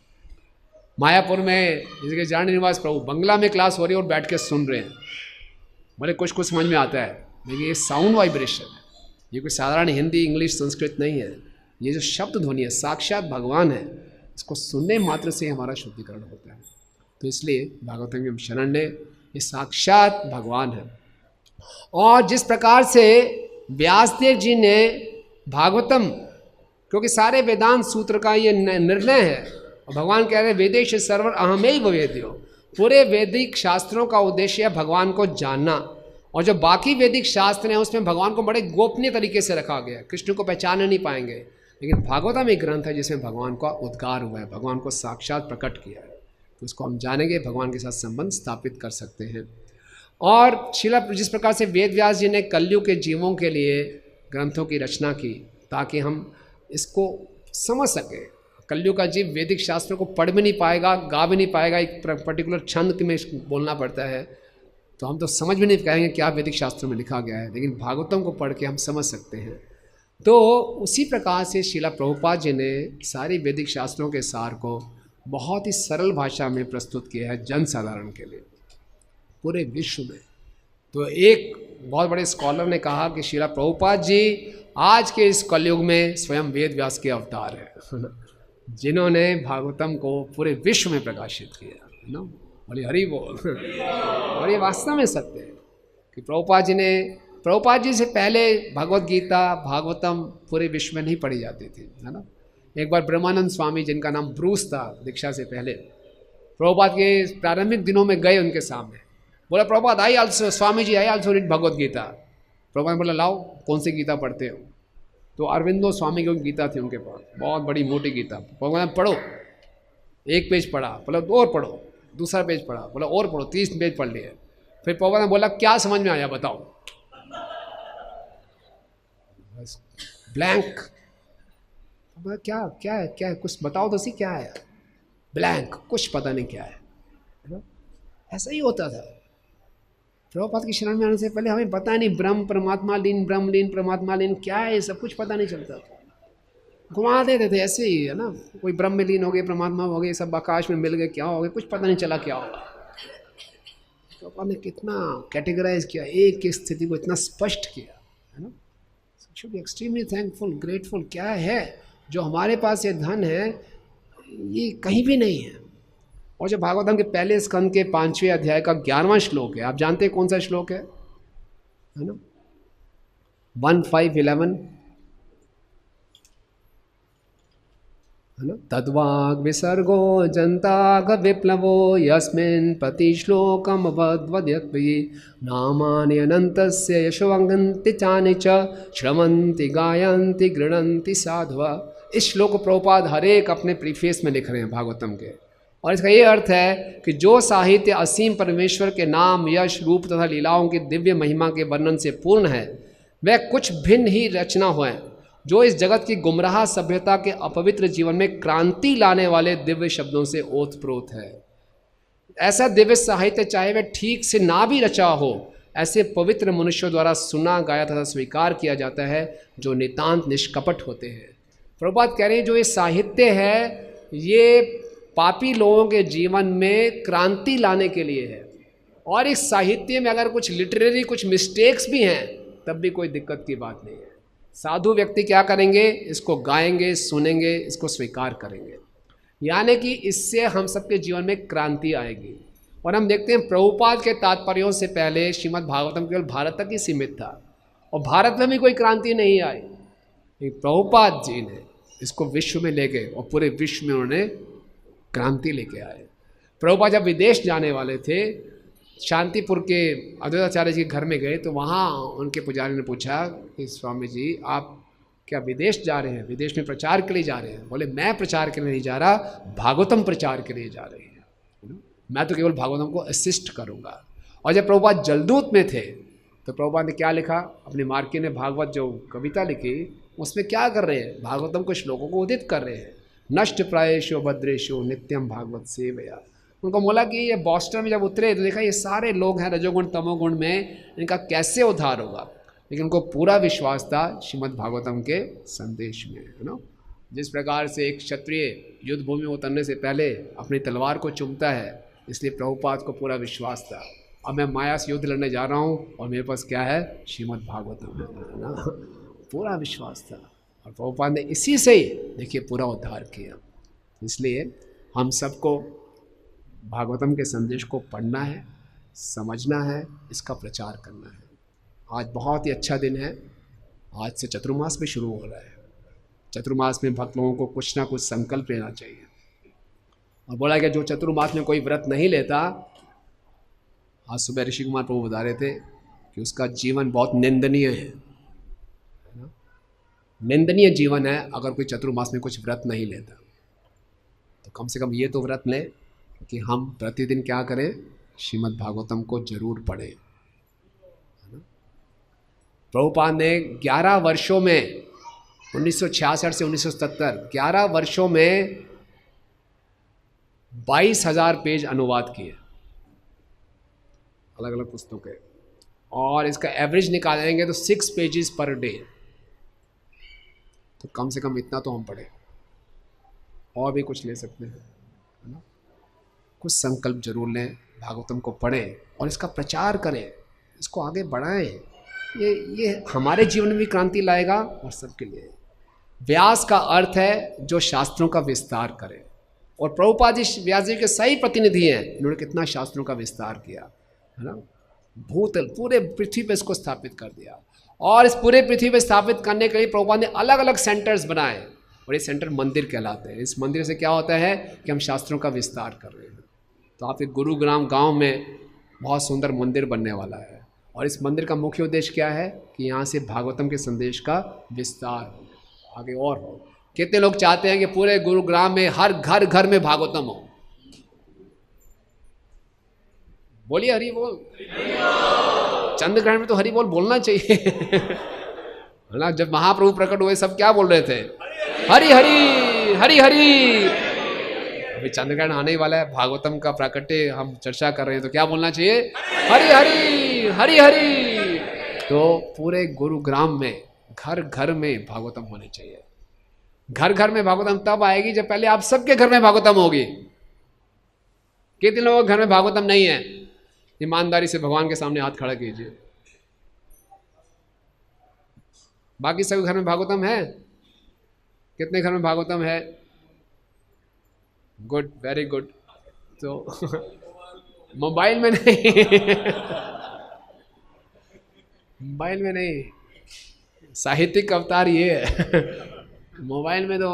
[SPEAKER 1] Mayapur में जैसे जान निवास प्रभु बंगला में क्लास हो रही है और बैठ के सुन रहे हैं, भले कुछ कुछ समझ में आता है, लेकिन ये साउंड वाइब्रेशन है, ये कोई साधारण हिंदी इंग्लिश संस्कृत नहीं है, ये जो शब्द ध्वनि है साक्षात भगवान है, इसको सुनने मात्र से हमारा शुद्धिकरण होता है। तो इसलिए भागवतम की हम शरण लें, ये साक्षात भगवान है। और जिस प्रकार से व्यासदेव जी ने भागवतम, क्योंकि सारे वेदांत सूत्र का ये निर्णय है, और भगवान कह रहे हैं वेदेश सर्वर अहमेव वेद्यो, पूरे वैदिक शास्त्रों का उद्देश्य है भगवान को जानना। और जो बाकी वैदिक शास्त्र हैं उसमें भगवान को बड़े गोपनीय तरीके से रखा गया है, कृष्ण को पहचान नहीं पाएंगे, लेकिन भागवतम एक ग्रंथ है जिसमें भगवान का उद्गार हुआ है, भगवान को साक्षात प्रकट किया है, तो उसको हम जानेंगे, भगवान के साथ संबंध स्थापित कर सकते हैं। और शिला जिस प्रकार से वेद व्यास जी ने कलयुग के जीवों के लिए ग्रंथों की रचना की ताकि हम इसको समझ सकें। कलयुग का जीव वैदिक शास्त्रों को पढ़ भी नहीं पाएगा, गा भी नहीं पाएगा, एक पर्टिकुलर छंद में बोलना पड़ता है, तो हम तो समझ भी नहीं पाएंगे क्या वैदिक शास्त्रों में लिखा गया है, लेकिन भागवतम को पढ़ के हम समझ सकते हैं। तो उसी प्रकार से श्रील प्रभुपाद जी ने सारी वैदिक शास्त्रों के सार को बहुत ही सरल भाषा में प्रस्तुत किया है जन साधारण के लिए पूरे विश्व में। तो एक बहुत बड़े स्कॉलर ने कहा कि श्रीला प्रभुपाद जी आज के इस कलयुग में स्वयं वेद व्यास के अवतार है जिन्होंने भागवतम को पूरे विश्व में प्रकाशित किया, है ना। बोले हरि बोल। और ये वास्तव में सत्य है कि प्रभुपाद जी से पहले भगवत गीता भागवतम पूरे विश्व में नहीं पढ़ी जाती थी, है ना। एक बार ब्रह्मानंद स्वामी, जिनका नाम ब्रूस था दीक्षा से पहले, प्रभुपाद के प्रारंभिक दिनों में गए उनके सामने, बोला Prabhupada I also, Swami ji I also read Bhagavad Gita. Prabhupada बोला लाओ कौन सी गीता पढ़ते हो। तो अरविंदो स्वामी की गीता थी उनके पास, बहुत बड़ी मोटी गीता। प्रभुपाद पढ़ो, एक पेज पढ़ा, बोला और पढ़ो, दूसरा पेज पढ़ा, बोला और पढ़ो, 30 पेज पढ़ लिए। फिर प्रभुपाद ने बोला क्या समझ में आया बताओ। ब्लैंक। क्या क्या है, क्या है, कुछ बताओ तो सी क्या है। ब्लैंक, कुछ पता नहीं क्या है। ऐसा ही होता था। प्रभुपाद की शरण में आने से पहले हमें पता नहीं ब्रह्म परमात्मा लीन, ब्रह्म लीन परमात्मा लीन क्या है, सब कुछ पता नहीं चलता था। घुमा देते थे ऐसे ही, है ना। कोई ब्रह्म में लीन हो गए, परमात्मा हो गए, सब आकाश में मिल गए, क्या हो गए कुछ पता नहीं चला क्या होगा। प्रभुपाद ने कितना कैटेगराइज किया, एक की स्थिति को इतना स्पष्ट किया, है ना। Should be extremely thankful, grateful. क्या है जो हमारे पास ये धन है, ये कहीं भी नहीं है। और जो भागवतम के पहले स्कंद के 5वें अध्याय का 11वां श्लोक है, आप जानते हैं कौन सा श्लोक है ना। 1:5-11, है ना। तद्वाग विसर्गो जंताग विप्लवो यस्मिन् प्रति श्लोकम वद्वद्यत्वयि नामानि अनन्तस्य यशोवंगन्ति चानि च श्रवन्ति गायन्ति गृणन्ति साधवा। इस श्लोक को प्रभुपाद हर एक अपने प्रीफेस में लिख रहे हैं भागवतम के। और इसका ये अर्थ है कि जो साहित्य असीम परमेश्वर के नाम, यश, रूप तथा लीलाओं की दिव्य महिमा के वर्णन से पूर्ण है, वह कुछ भिन्न ही रचना हुए जो इस जगत की गुमराह सभ्यता के अपवित्र जीवन में क्रांति लाने वाले दिव्य शब्दों से ओतप्रोत है। ऐसा दिव्य साहित्य चाहे वह ठीक से ना भी रचा हो, ऐसे पवित्र मनुष्यों द्वारा सुना, गाया तथा स्वीकार किया जाता है जो नितांत निष्कपट होते हैं। प्रभुपाद कह रहे हैं जो ये साहित्य है ये पापी लोगों के जीवन में क्रांति लाने के लिए है। और इस साहित्य में अगर कुछ लिटरेरी कुछ मिस्टेक्स भी हैं तब भी कोई दिक्कत की बात नहीं है। साधु व्यक्ति क्या करेंगे, इसको गाएंगे, सुनेंगे, इसको स्वीकार करेंगे, यानी कि इससे हम सबके जीवन में क्रांति आएगी। और हम देखते हैं प्रभुपाद के तात्पर्यों से पहले श्रीमद् भागवतम केवल भारत तक ही सीमित था और भारत में भी कोई क्रांति नहीं आई। प्रभुपाद जी ने इसको विश्व में ले गए और पूरे विश्व में उन्होंने क्रांति लेके आए। प्रभुपाद जब विदेश जाने वाले थे, शांतिपुर के अद्वैताचार्य जी के घर में गए तो वहाँ उनके पुजारी ने पूछा कि स्वामी जी आप क्या विदेश जा रहे हैं, विदेश में प्रचार के लिए जा रहे हैं। बोले मैं प्रचार के लिए नहीं जा रहा, भागवतम प्रचार के लिए जा रही है, मैं तो केवल भागवतम को असिस्ट करूँगा। और जब प्रभुपाद जलदूत में थे तो प्रभुपाद ने क्या लिखा, अपनी मार्की ने भागवत जो कविता लिखी उसमें क्या कर रहे हैं, भागवतम के श्लोकों को उदित कर रहे हैं। नष्ट प्रायेशो भद्रेशो नित्यम भागवत सेवया। उनको बोला कि ये बॉस्टन में जब उतरे तो देखा ये सारे लोग हैं रजोगुण तमोगुण में, इनका कैसे उद्धार होगा। लेकिन उनको पूरा विश्वास था श्रीमद् भागवतम के संदेश में, है ना। जिस प्रकार से एक क्षत्रिय युद्ध भूमि में उतरने से पहले अपनी तलवार को चूमता है, इसलिए प्रभुपाद को पूरा विश्वास था अब मैं माया से युद्ध लड़ने जा रहा हूँ और मेरे पास क्या है, श्रीमद् भागवतम, है ना। पूरा विश्वास था और प्रभुपाद ने इसी से ही देखिए पूरा उद्धार किया। इसलिए हम सबको भागवतम के संदेश को पढ़ना है, समझना है, इसका प्रचार करना है। आज बहुत ही अच्छा दिन है, आज से चतुर्मास भी शुरू हो रहा है। चतुर्मास में भक्त लोगों को कुछ ना कुछ संकल्प लेना चाहिए। और बोला कि जो चतुर्मास में कोई व्रत नहीं लेता, आज सुबह ऋषि कुमार प्रभु बता रहे थे कि उसका जीवन बहुत निंदनीय है, निंदनीय जीवन है अगर कोई चतुर्मास में कुछ व्रत नहीं लेता। तो कम से कम ये तो व्रत लें कि हम प्रतिदिन क्या करें, श्रीमद् भागवतम को जरूर पढ़ें। प्रभुपाद ने 11 वर्षों में 1966 से 1977 11 वर्षों में 22,000 पेज अनुवाद किए अलग अलग पुस्तकों के, और इसका एवरेज निकालेंगे तो 6 पेजेस पर डे। तो कम से कम इतना तो हम पढ़ें, और भी कुछ ले सकते हैं, है ना। कुछ संकल्प जरूर लें, भागवतम को पढ़ें और इसका प्रचार करें। इसको आगे बढ़ाएं। ये हमारे जीवन में भी क्रांति लाएगा और सबके लिए। व्यास का अर्थ है जो शास्त्रों का विस्तार करे, और प्रभुपाद जी व्यास जी के सही प्रतिनिधि हैं। इन्होंने कितना शास्त्रों का विस्तार किया है ना, भूतल पूरे पृथ्वी पे इसको स्थापित कर दिया। और इस पूरे पृथ्वी पे स्थापित करने के लिए प्रभुपाद ने अलग अलग सेंटर्स बनाए, और ये सेंटर मंदिर कहलाते हैं। इस मंदिर से क्या होता है कि हम शास्त्रों का विस्तार कर रहे हैं। तो आपके गुरुग्राम गांव में बहुत सुंदर मंदिर बनने वाला है, और इस मंदिर का मुख्य उद्देश्य क्या है कि यहाँ से भागवतम के संदेश का विस्तार हो, आगे और हो। कितने लोग चाहते हैं कि पूरे गुरुग्राम में हर घर घर में भागवतम हो? बोलिए हरि बोल। चंद्रग्रहण में तो हरि बोल बोलना चाहिए है ना। जब महाप्रभु प्रकट हुए सब क्या बोल रहे थे? हरि हरि हरि हरि। अभी चंद्रग्रहण आने ही वाला है, भागवतम का प्राकट्य हम चर्चा कर रहे हैं, तो क्या बोलना चाहिए? हरि हरि हरि हरि। तो पूरे गुरुग्राम में घर घर में भागवतम होने चाहिए। घर घर में भागवतम तब आएगी जब पहले आप सबके घर में भागवतम होगी। कितने लोगों के घर में भागवतम नहीं है? ईमानदारी से भगवान के सामने हाथ खड़ा कीजिए। बाकी सब घर में भागवतम है? कितने घर में भागवतम है? Good, very good. तो मोबाइल में नहीं मोबाइल में नहीं, साहित्यिक अवतार ये है मोबाइल में तो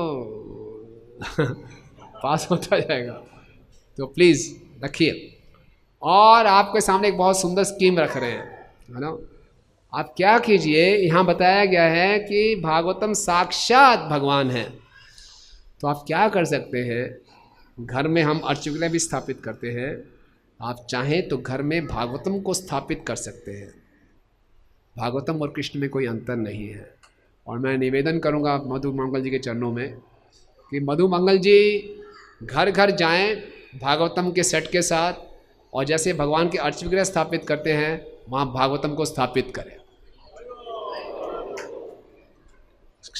[SPEAKER 1] पास होता जाएगा। तो प्लीज़ रखिए। और आपके सामने एक बहुत सुंदर स्कीम रख रहे हैं, है ना। आप क्या कीजिए, यहाँ बताया गया है कि भागवतम साक्षात भगवान है। तो आप क्या कर सकते हैं, घर में हम अर्चुकले भी स्थापित करते हैं। आप चाहें तो घर में भागवतम को स्थापित कर सकते हैं। भागवतम और कृष्ण में कोई अंतर नहीं है। और मैं निवेदन करूंगा मधु मंगल जी के चरणों में कि मधु मंगल जी घर घर जाएं भागवतम के सेट के साथ, और जैसे भगवान के अर्चविग्रह स्थापित करते हैं वहाँ भागवतम को स्थापित करें।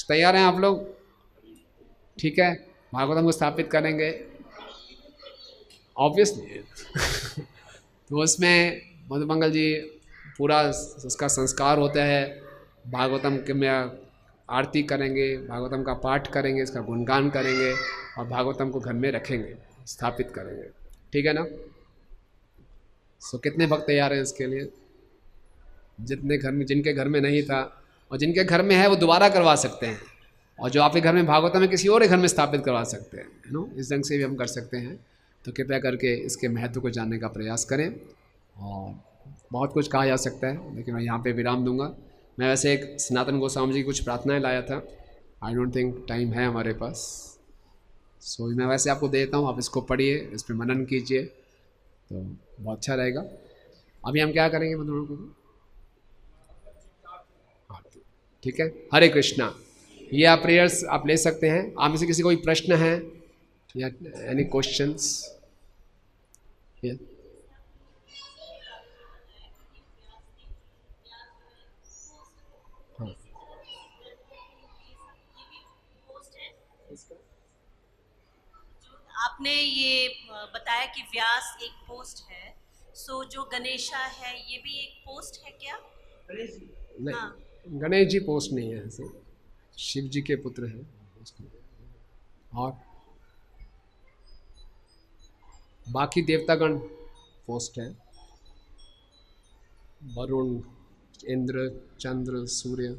[SPEAKER 1] तैयार हैं आप लोग? ठीक है, भागवतम को स्थापित करेंगे ऑब्वियसली तो उसमें मधु मंगल जी पूरा उसका संस्कार होता है। भागवतम के में आरती करेंगे, भागवतम का पाठ करेंगे, इसका गुणगान करेंगे, और भागवतम को घर में रखेंगे, स्थापित करेंगे। ठीक है ना। सो कितने भक्त तैयार हैं इसके लिए? जितने घर में, जिनके घर में नहीं था और जिनके घर में है वो दोबारा करवा सकते हैं, और जो आपके घर में भागवतम है किसी और घर में स्थापित करवा सकते हैं, है ना। इस ढंग से भी हम कर सकते हैं। तो कृपया करके इसके महत्व को जानने का प्रयास करें। और बहुत कुछ कहा जा सकता है, लेकिन मैं यहाँ पे विराम दूंगा। मैं वैसे एक सनातन गोस्वामी जी की कुछ प्रार्थनाएं लाया था। आई डोंट थिंक टाइम है हमारे पास, सो मैं वैसे आपको देता हूँ, आप इसको पढ़िए, इस पर मनन कीजिए, तो बहुत अच्छा रहेगा। अभी हम क्या करेंगे बंधुओं को? ठीक है, हरे कृष्णा। ये आप प्रेयर्स आप ले सकते हैं। आप में से किसी कोई प्रश्न है या एनी क्वेश्चंस?
[SPEAKER 2] आपने ये बताया कि व्यास एक पोस्ट है, सो जो गणेशा है ये भी एक पोस्ट है क्या?
[SPEAKER 1] नहीं, हाँ। गणेश जी पोस्ट नहीं है, ऐसे शिव जी के पुत्र हैं। और बाकी देवतागण पोस्ट है, वरुण, इंद्र, चंद्र, सूर्य।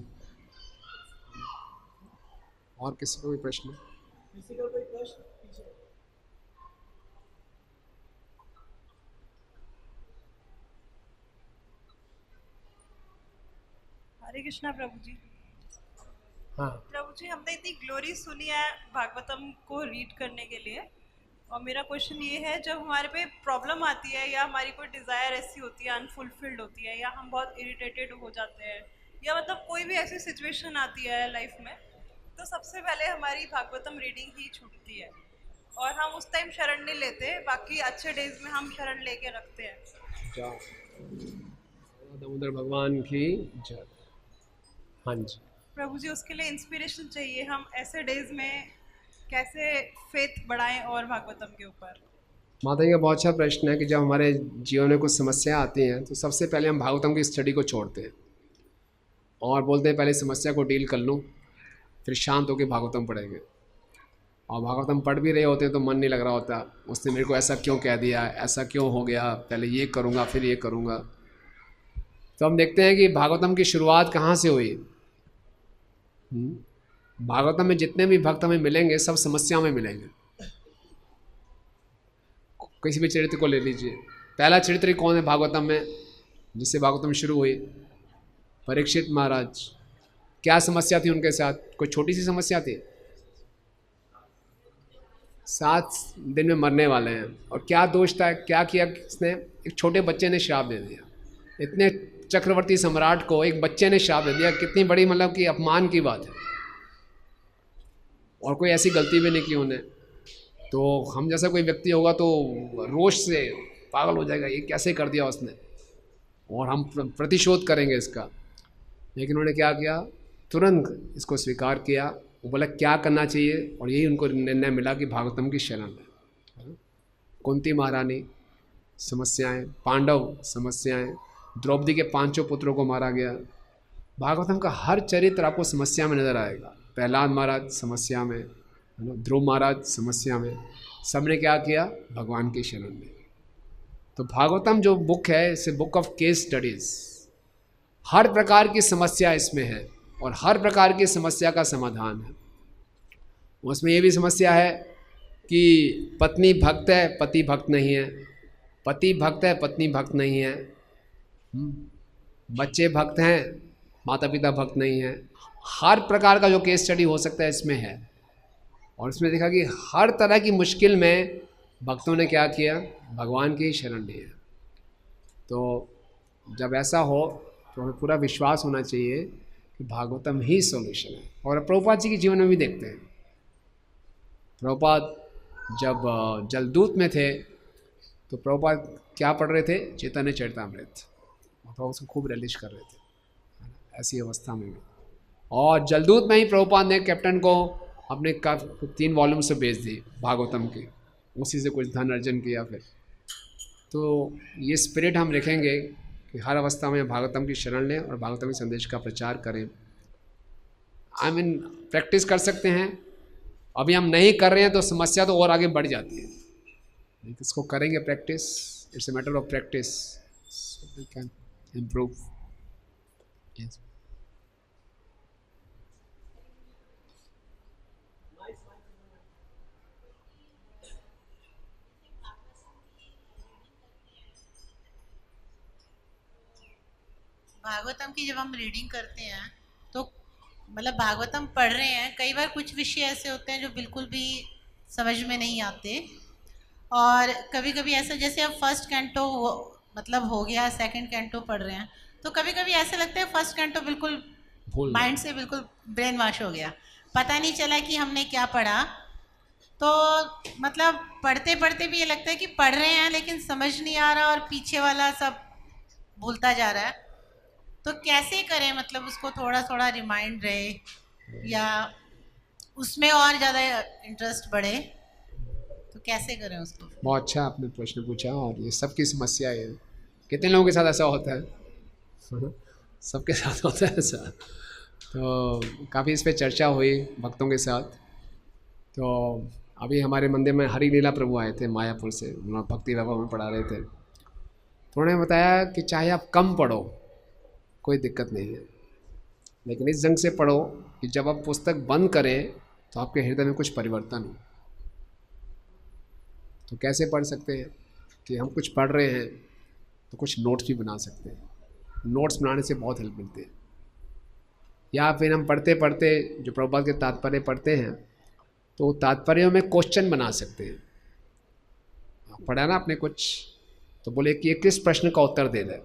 [SPEAKER 1] और किसी को कोई प्रश्न?
[SPEAKER 3] हरे कृष्णा प्रभु जी।
[SPEAKER 1] हाँ
[SPEAKER 3] प्रभु जी, हमने इतनी ग्लोरी सुनी है भागवतम को रीड करने के लिए, और मेरा क्वेश्चन ये है, जब हमारे पे प्रॉब्लम आती है या हमारी कोई डिज़ायर ऐसी होती है अनफुलफिल्ड होती है, या हम बहुत इरिटेटेड हो जाते हैं, या मतलब कोई भी ऐसी सिचुएशन आती है लाइफ में, तो सबसे पहले हमारी भागवतम रीडिंग ही छूटती है, और हम उस टाइम शरण नहीं लेते। बाकी अच्छे डेज में हम शरण लेके रखते हैं।
[SPEAKER 1] दामोदर भगवान की जय। हाँ जी
[SPEAKER 3] प्रभु जी, उसके लिए इंस्पिरेशन चाहिए। हम ऐसे डेज में कैसे फेथ बढ़ाएं और भागवतम के ऊपर?
[SPEAKER 1] माता जी का बहुत अच्छा प्रश्न है कि जब हमारे जीवन में कुछ समस्या आती हैं तो सबसे पहले हम भागवतम की स्टडी को छोड़ते हैं और बोलते हैं पहले समस्या को डील कर लूँ, फिर शांत होकर भागवतम पढ़ेंगे। और भागवतम पढ़ भी रहे होते हैं तो मन नहीं लग रहा होता, उसने मेरे को ऐसा क्यों कह दिया, ऐसा क्यों हो गया, पहले ये करूँगा फिर ये करूँगा। तो हम देखते हैं कि भागवतम की शुरुआत कहाँ से हुई। भागवतम में जितने भी भक्त हमें मिलेंगे सब समस्याओं में मिलेंगे। किसी भी चरित्र को ले लीजिए, पहला चरित्र कौन है भागवतम में जिससे भागवतम शुरू हुई? परीक्षित महाराज। क्या समस्या थी उनके साथ? कोई छोटी सी समस्या थी, 7 दिन में मरने वाले हैं। और क्या दोष था, क्या किया किसने? एक छोटे बच्चे ने श्राप दे दिया। इतने चक्रवर्ती सम्राट को एक बच्चे ने श्राप दे दिया, कितनी बड़ी मतलब कि अपमान की बात है। और कोई ऐसी गलती भी नहीं की उन्हें। तो हम जैसा कोई व्यक्ति होगा तो रोष से पागल हो जाएगा, ये कैसे कर दिया उसने, और हम प्रतिशोध करेंगे इसका। लेकिन उन्होंने क्या किया, तुरंत इसको स्वीकार किया। वो बोला क्या करना चाहिए, और यही उनको निर्णय मिला कि भागवतम की शरण है। कुंती महारानी समस्याएं, पांडव समस्याएं, द्रौपदी के 5 पुत्रों को मारा गया। भागवतम का हर चरित्र आपको समस्या में नजर आएगा। प्रहलाद महाराज समस्या में, ध्रुव महाराज समस्या में, सबने क्या किया? भगवान की शरण में। तो भागवतम जो बुक है, इसे बुक ऑफ केस स्टडीज। हर प्रकार की समस्या इसमें है और हर प्रकार की समस्या का समाधान है। उसमें ये भी समस्या है कि पत्नी भक्त है, पति भक्त नहीं है, पति भक्त है, पत्नी भक्त नहीं है, बच्चे भक्त हैं, माता पिता भक्त नहीं है। हर प्रकार का जो केस स्टडी हो सकता है इसमें है। और इसमें देखा कि हर तरह की मुश्किल में भक्तों ने क्या किया? भगवान की शरण ली है। तो जब ऐसा हो तो हमें पूरा विश्वास होना चाहिए कि भागवतम ही सॉल्यूशन है। और प्रभुपाद जी के जीवन में भी देखते हैं, प्रभुपाद जब जलदूत में थे तो प्रभुपाद क्या पढ़ रहे थे? चैतन्य चरितामृत। तो उसको खूब रिलीज कर रहे थे ऐसी अवस्था में भी। और जलदूत में ही प्रभुपाद ने कैप्टन को अपने 3 वॉल्यूम से बेच दी भागवतम की, उसी से कुछ धन अर्जन किया फिर। तो ये स्पिरिट हम रखेंगे कि हर अवस्था में भागवतम की शरण लें और भागवतम के संदेश का प्रचार करें। प्रैक्टिस कर सकते हैं। अभी हम नहीं कर रहे हैं तो समस्या तो और आगे बढ़ जाती है। इसको करेंगे practice, it's a matter of practice, so we can improve. Yes.
[SPEAKER 4] Bhagavatam की जब हम रीडिंग करते हैं तो मतलब भागवतम पढ़ रहे हैं, कई बार कुछ विषय ऐसे होते हैं जो बिल्कुल भी समझ में नहीं आते। और कभी कभी ऐसा, जैसे अब फर्स्ट कैंटो मतलब हो गया, सेकंड कैंटो पढ़ रहे हैं, तो कभी कभी ऐसा लगता है फर्स्ट कैंटो बिल्कुल माइंड से बिल्कुल ब्रेन वॉश हो गया, पता नहीं चला कि हमने क्या पढ़ा। तो मतलब पढ़ते पढ़ते भी ये लगता है कि पढ़ रहे हैं लेकिन समझ नहीं आ रहा और पीछे वाला सब भूलता जा रहा है। तो कैसे करें, मतलब उसको थोड़ा थोड़ा रिमाइंड रहे या उसमें और ज़्यादा इंटरेस्ट बढ़े, तो कैसे करें उसको?
[SPEAKER 1] बहुत अच्छा आपने प्रश्न पूछा। और ये सबकी समस्या है। कितने लोगों के साथ ऐसा होता है? सबके साथ होता है ऐसा। तो काफ़ी इस पर चर्चा हुई भक्तों के साथ। तो अभी हमारे मंदिर में हरि लीला प्रभु आए थे मायापुर से, उन्होंने भक्ति वैभव में पढ़ा रहे थे। तो उन्होंने बताया कि चाहे आप कम पढ़ो कोई दिक्कत नहीं है, लेकिन इस ढंग से पढ़ो कि जब आप पुस्तक बंद करें तो आपके हृदय में कुछ परिवर्तन हो। तो कैसे पढ़ सकते हैं कि हम कुछ पढ़ रहे हैं तो कुछ नोट्स भी बना सकते हैं। नोट्स बनाने से बहुत हेल्प मिलती है। या फिर हम पढ़ते पढ़ते जो प्रभुपाद के तात्पर्य पढ़ते हैं तो तात्पर्यों में क्वेश्चन बना सकते हैं। पढ़ा ना आपने कुछ, तो बोले कि ये किस प्रश्न का उत्तर दे रहा है,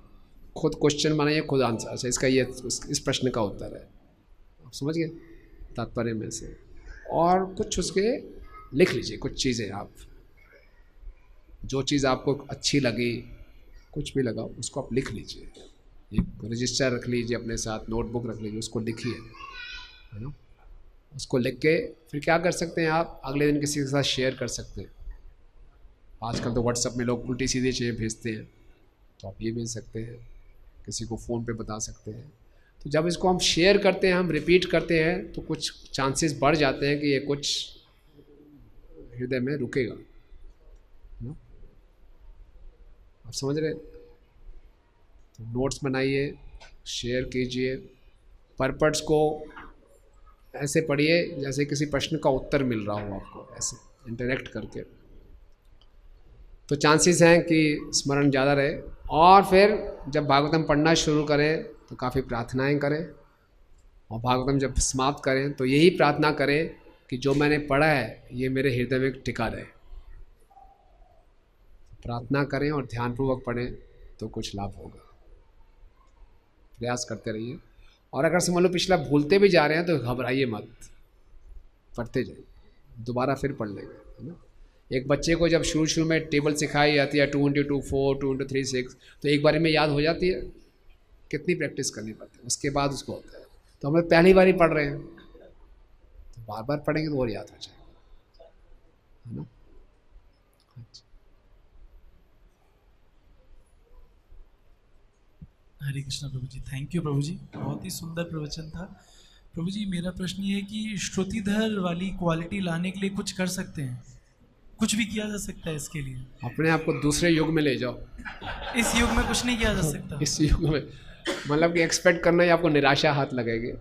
[SPEAKER 1] खुद क्वेश्चन बनाइए, खुद आंसर। अच्छा, इसका ये इस प्रश्न का उत्तर है, आप समझ गए तात्पर्य में से। और कुछ उसके लिख लीजिए, कुछ चीज़ें आप, जो चीज़ आपको अच्छी लगी, कुछ भी लगा, उसको आप लिख लीजिए। एक रजिस्टर रख लीजिए अपने साथ, नोटबुक रख लीजिए, उसको लिखिए, है ना। उसको लिख के फिर क्या कर सकते हैं आप, अगले दिन किसी के साथ शेयर कर सकते हैं। आजकल तो व्हाट्सएप में लोग उल्टी सीधी चीज़ें भेजते हैं, तो आप ये भेज सकते हैं, किसी को फ़ोन पे बता सकते हैं। तो जब इसको हम शेयर करते हैं, हम रिपीट करते हैं, तो कुछ चांसेस बढ़ जाते हैं कि ये कुछ हृदय में रुकेगा। आप समझ रहे? तो नोट्स बनाइए, शेयर कीजिए, पर्पट्स को ऐसे पढ़िए जैसे किसी प्रश्न का उत्तर मिल रहा हो आपको, ऐसे इंटरेक्ट करके, तो चांसेस हैं कि स्मरण ज़्यादा रहे। और फिर जब भागवतम पढ़ना शुरू करें तो काफ़ी प्रार्थनाएं करें, और भागवतम जब समाप्त करें तो यही प्रार्थना करें कि जो मैंने पढ़ा है ये मेरे हृदय में टिका रहे। प्रार्थना करें और ध्यानपूर्वक पढ़ें तो कुछ लाभ होगा। प्रयास करते रहिए। और अगर समझ लो पिछला भूलते भी जा रहे हैं तो घबराइए मत, पढ़ते जाइए, दोबारा फिर पढ़ लेंगे, है ना। एक बच्चे को जब शुरू में टेबल सिखाई जाती है 2 × 2 4, 2 × 3 6, तो एक बार में याद हो जाती है? कितनी प्रैक्टिस करनी पड़ती है, उसके बाद उसको होता है। तो हम पहली बार ही पढ़ रहे हैं, तो बार बार पढ़ेंगे तो और याद हो जाएगा, है ना।
[SPEAKER 5] हरे कृष्णा प्रभु जी। थैंक यू प्रभु जी, बहुत ही सुंदर प्रवचन था। प्रभु जी मेरा प्रश्न ये है कि श्रुतिधर वाली क्वालिटी लाने के लिए कुछ कर सकते हैं? कुछ भी किया जा सकता है इसके लिए?
[SPEAKER 1] अपने आप को दूसरे युग में ले जाओ।
[SPEAKER 5] इस युग में कुछ नहीं किया जा सकता?
[SPEAKER 1] इस युग में मतलब कि एक्सपेक्ट करना ही आपको निराशा हाथ लगेगी।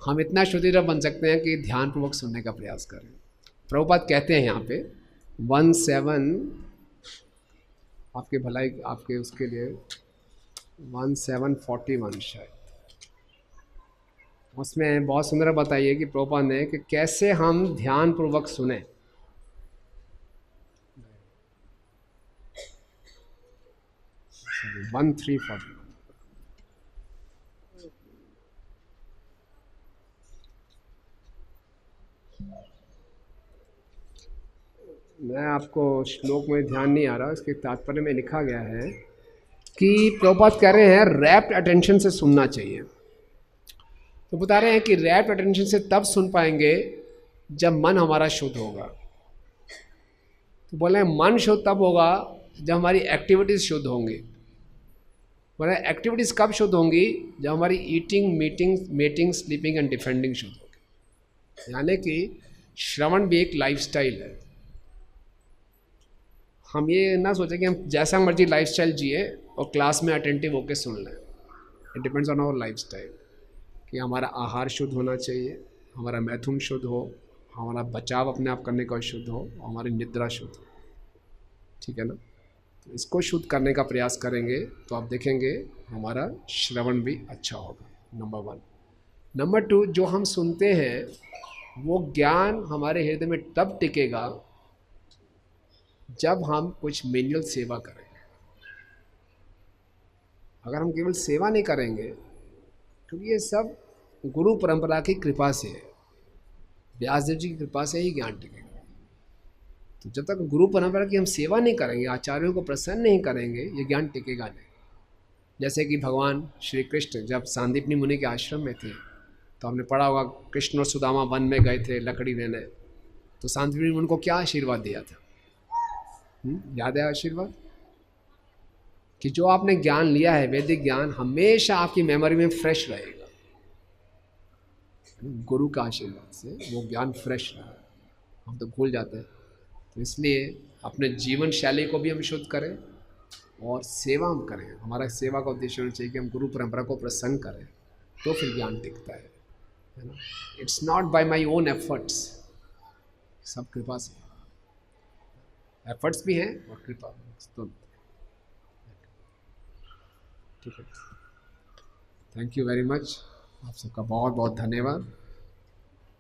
[SPEAKER 1] हम इतना श्रुतिधर बन सकते हैं कि ध्यानपूर्वक सुनने का प्रयास करें। प्रभुपाद कहते हैं यहाँ पे 17 आपके भलाई, आपके उसके लिए 1741 शायद, उसमें बहुत सुंदर बताइए कि प्रभुपाद ने कि कैसे हम ध्यानपूर्वक सुने। Sorry, 1340। मैं आपको श्लोक में ध्यान नहीं आ रहा, इसके तात्पर्य में लिखा गया है कि प्रभुपाद कह रहे हैं रैप्ट अटेंशन से सुनना चाहिए। तो बता रहे हैं कि रैप्ट अटेंशन से तब सुन पाएंगे जब मन हमारा शुद्ध होगा। तो बोले हैं मन शुद्ध तब होगा जब हमारी एक्टिविटीज़ शुद्ध होंगी। बोले एक्टिविटीज़ कब शुद्ध होंगी? जब हमारी eating, mating, sleeping and defending शुद्ध होगी। यानी कि श्रवण भी एक लाइफस्टाइल है। हम ये ना सोचें कि हम जैसा मर्जी लाइफस्टाइल जिए और क्लास में अटेंटिव होकर सुन लें। It depends on our lifestyle, कि हमारा आहार शुद्ध होना चाहिए, हमारा मैथुन शुद्ध हो, हमारा बचाव अपने आप करने का शुद्ध हो, और हमारी निद्रा शुद्ध हो। ठीक है ना। तो इसको शुद्ध करने का प्रयास करेंगे तो आप देखेंगे हमारा श्रवण भी अच्छा होगा, नंबर 1। नंबर 2, जो हम सुनते हैं वो ज्ञान हमारे हृदय में तब टिकेगा जब हम कुछ मैनुअल सेवा करेंगे। अगर हम केवल सेवा नहीं करेंगे, क्योंकि ये सब गुरु परंपरा की कृपा से है, व्यासदेव जी की कृपा से ही ज्ञान टिकेगा। तो जब तक गुरु परंपरा की हम सेवा नहीं करेंगे, आचार्यों को प्रसन्न नहीं करेंगे, ये ज्ञान टिकेगा नहीं। जैसे कि भगवान श्री कृष्ण जब सांदीपनी मुनि के आश्रम में थे, तो हमने पढ़ा होगा कृष्ण और सुदामा वन में गए थे लकड़ी लेने, तो सांदीपनी मुनि को क्या आशीर्वाद दिया था? याद है आशीर्वाद? कि जो आपने ज्ञान लिया है, वैदिक ज्ञान, हमेशा आपकी मेमोरी में फ्रेश रहेगा। गुरु का आशीर्वाद से वो ज्ञान फ्रेश रहा। हम तो भूल जाते हैं। तो इसलिए अपने जीवन शैली को भी हम शुद्ध करें और सेवा हम करें। हमारा सेवा का उद्देश्य होना चाहिए कि हम गुरु परंपरा को प्रसन्न करें, तो फिर ज्ञान टिकता है ना। It's not bye my own efforts, सब कृपा से। एफर्ट्स भी हैं और कृपा भी। ठीक है, थैंक यू वेरी मच। आप सबका बहुत बहुत धन्यवाद।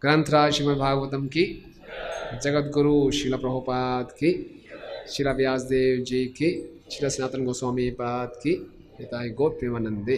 [SPEAKER 1] ग्रंथराज श्रीमद् भागवतम की, जगत गुरु श्रील प्रभुपाद की, श्रील व्यासदेव जी की, श्रील सनातन गोस्वामी पाद की, पिता गौर प्रेमानंदे।